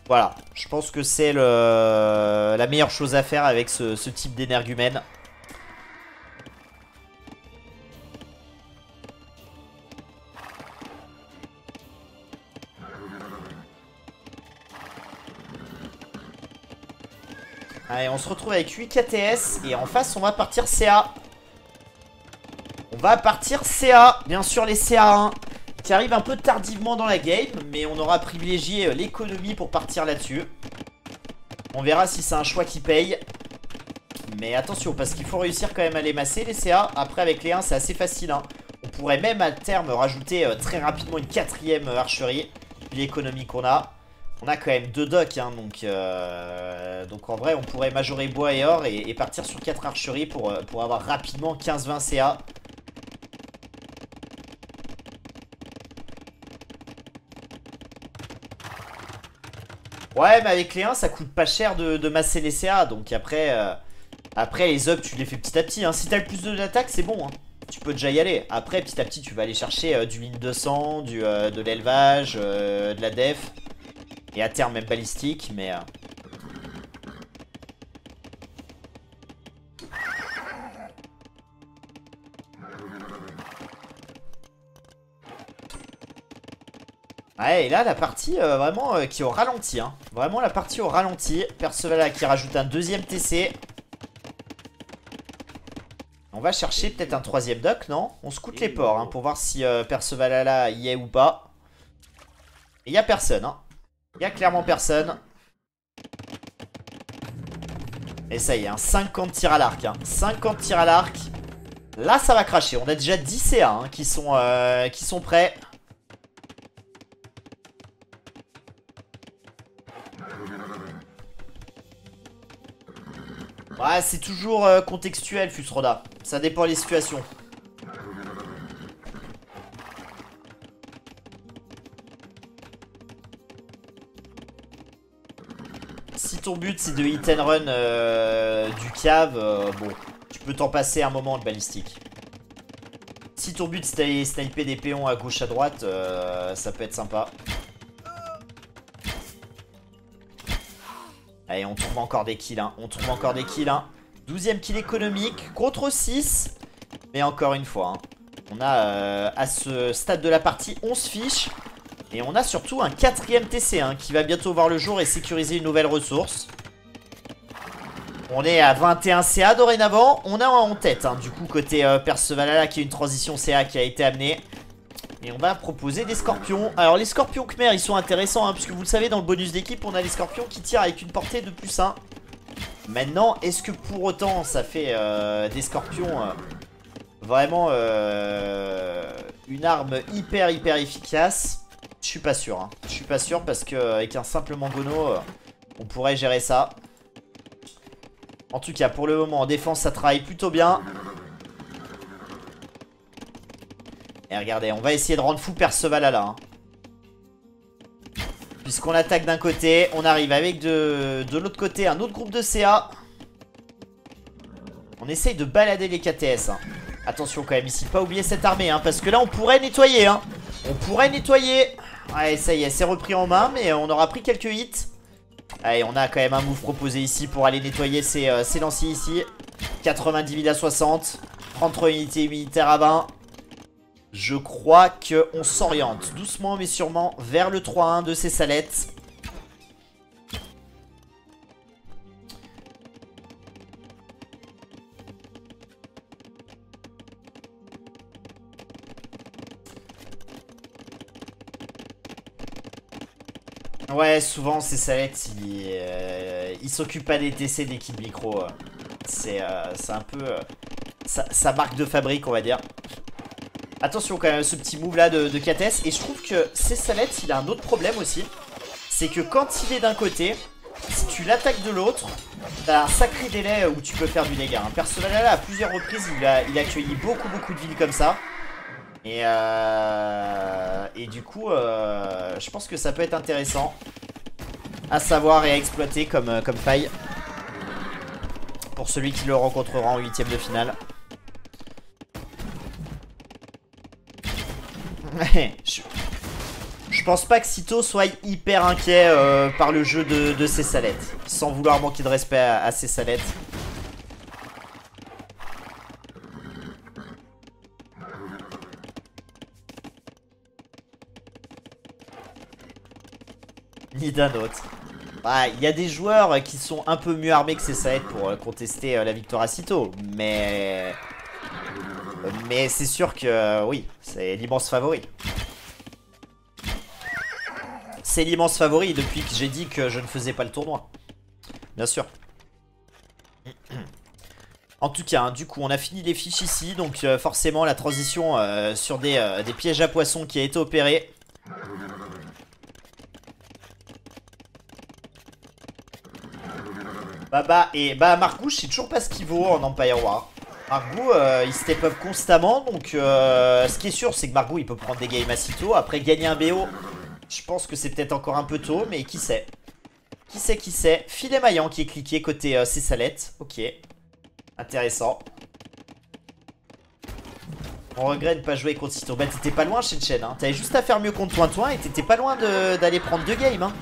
Voilà, je pense que c'est la meilleure chose à faire avec ce type d'énergumène. Allez, on se retrouve avec 8 KTS et en face on va partir CA. On va partir CA, bien sûr les CA1 qui arrivent un peu tardivement dans la game, mais on aura privilégié l'économie pour partir là-dessus. On verra si c'est un choix qui paye. Mais attention, parce qu'il faut réussir quand même à les masser les CA. Après avec les 1 c'est assez facile hein. On pourrait même à terme rajouter très rapidement une 4ème archerie. Vu l'économie qu'on a. On a quand même 2 docks hein, donc en vrai on pourrait majorer bois et or et partir sur 4 archeries pour avoir rapidement 15-20 CA. Ouais mais avec les 1 ça coûte pas cher de masser les CA. Donc après les up tu les fais petit à petit hein. Si t'as le plus de l'attaque c'est bon hein. Tu peux déjà y aller. Après petit à petit tu vas aller chercher du ligne 200, de l'élevage, de la def. Et à terme même balistique, mais... Ouais, et là, la partie vraiment qui est au ralenti. Hein. Vraiment la partie au ralenti. Perceval qui rajoute un deuxième TC. On va chercher peut-être un troisième dock, non? On scoute les ports hein, pour voir si Perceval y est ou pas. Et il n'y a personne. Hein. Il n'y a clairement personne. Et ça y est, hein, 50 tirs à l'arc. Hein. 50 tirs à l'arc. Là, ça va cracher. On a déjà 10 CA hein, qui sont prêts. Ouais, c'est toujours contextuel, Fusroda. Ça dépend des situations. Si ton but c'est de hit and run du cave, bon, tu peux t'en passer un moment de balistique. Si ton but c'est d'aller sniper des péons à gauche à droite, ça peut être sympa. Allez, on trouve encore des kills, hein. On trouve encore des kills, hein. 12ème kill économique contre 6. Mais encore une fois, hein, on a à ce stade de la partie 11 fiches. Et on a surtout un 4ème TC hein, qui va bientôt voir le jour et sécuriser une nouvelle ressource. On est à 21 CA dorénavant. On a en tête, hein, du coup, côté Perceval qui est une transition CA qui a été amenée. Et on va proposer des scorpions. Alors les scorpions Khmer ils sont intéressants hein, parce que vous le savez dans le bonus d'équipe on a les scorpions qui tirent avec une portée de +1. Maintenant est-ce que pour autant ça fait des scorpions vraiment une arme hyper efficace? Je suis pas sûr hein. Je suis pas sûr parce qu'avec un simple mangono on pourrait gérer ça. En tout cas pour le moment en défense ça travaille plutôt bien. Et regardez, on va essayer de rendre fou Perceval là. Hein. Puisqu'on attaque d'un côté, on arrive avec de l'autre côté un autre groupe de CA. On essaye de balader les KTS. Hein. Attention quand même ici, pas oublier cette armée. Hein, parce que là on pourrait nettoyer. Hein. On pourrait nettoyer. Ouais, ça y est, c'est repris en main, mais on aura pris quelques hits. Allez, on a quand même un move proposé ici pour aller nettoyer ces lanciers ici. 90 000 à 60. 33 unités militaires à 20. Je crois qu'on s'oriente doucement mais sûrement vers le 3-1 de ces salettes. Ouais, souvent ces salettes, ils s'occupent pas des TC des kills micro. C'est un peu sa marque de fabrique, on va dire. Attention quand même ce petit move là de KTS. Et je trouve que Cessalette il a un autre problème aussi. C'est que quand il est d'un côté, si tu l'attaques de l'autre, t'as un sacré délai où tu peux faire du dégât. Perceval là à plusieurs reprises il a accueilli beaucoup de villes comme ça. Et du coup je pense que ça peut être intéressant à savoir et à exploiter comme faille. Pour celui qui le rencontrera en 8ème de finale. Je pense pas que Sito soit hyper inquiet par le jeu de Cessalette. Sans vouloir manquer de respect à Cessalette. Ni d'un autre. Bah, il y a des joueurs qui sont un peu mieux armés que Cessalette pour contester la victoire à Sito. Mais c'est sûr que oui, c'est l'immense favori. C'est l'immense favori depuis que j'ai dit que je ne faisais pas le tournoi. Bien sûr. En tout cas, hein, du coup, on a fini les fiches ici. Donc forcément, la transition sur des pièges à poissons qui a été opérée. Margou, je sais toujours pas ce qu'il vaut en Empire War. Margou, il step up constamment. Donc ce qui est sûr, c'est que Margou, il peut prendre des games à Sito. Après, gagner un BO... Je pense que c'est peut-être encore un peu tôt, mais qui sait. Qui sait. Filet maillant qui est cliqué côté Cessalette. Ok. Intéressant. On regrette de pas jouer contre Sito. Bah t'étais pas loin Chen. Hein. T'avais juste à faire mieux contre Toin et t'étais pas loin d'aller prendre 2 games. Hein.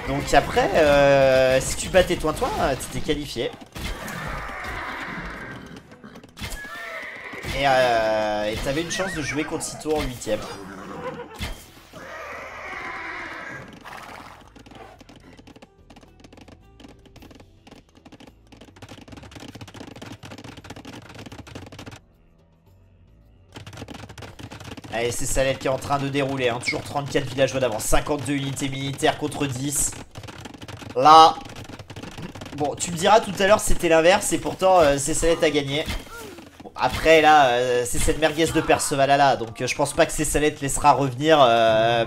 Donc après, si tu battais Toin, t'étais qualifié. Et t'avais une chance de jouer contre Sito en 8ème. Allez, c'est Salette qui est en train de dérouler, hein. Toujours 34 villageois d'avance, 52 unités militaires contre 10. Là... Bon, tu me diras tout à l'heure c'était l'inverse et pourtant c'est Salette a gagné. Bon, après là, c'est cette merguez de Percevalala, donc je pense pas que c'est Salette laissera revenir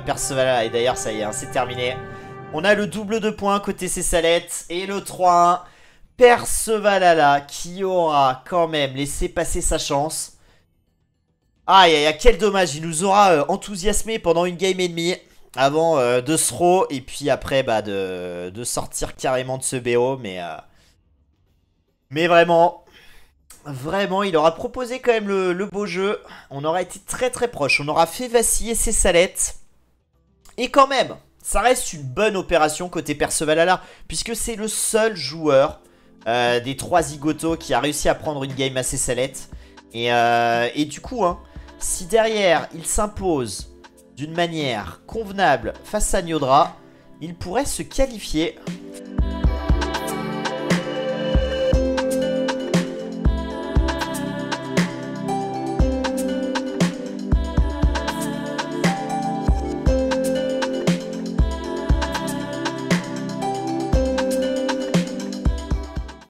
Percevalala. Et d'ailleurs ça y est, hein, c'est terminé. On a le double de points côté Salette et le 3-1. Percevalala qui aura quand même laissé passer sa chance. Aïe aïe aïe, quel dommage, il nous aura enthousiasmé pendant une game et demie avant de se throw et puis après bah, de sortir carrément de ce BO. Mais vraiment, il aura proposé quand même le beau jeu. On aura été très très proche, on aura fait vaciller ses Salettes. Et quand même, ça reste une bonne opération côté Percevalala, puisque c'est le seul joueur des 3 zigotos qui a réussi à prendre une game à ses Salettes. Et du coup, hein, si derrière il s'impose d'une manière convenable face à Niodra, il pourrait se qualifier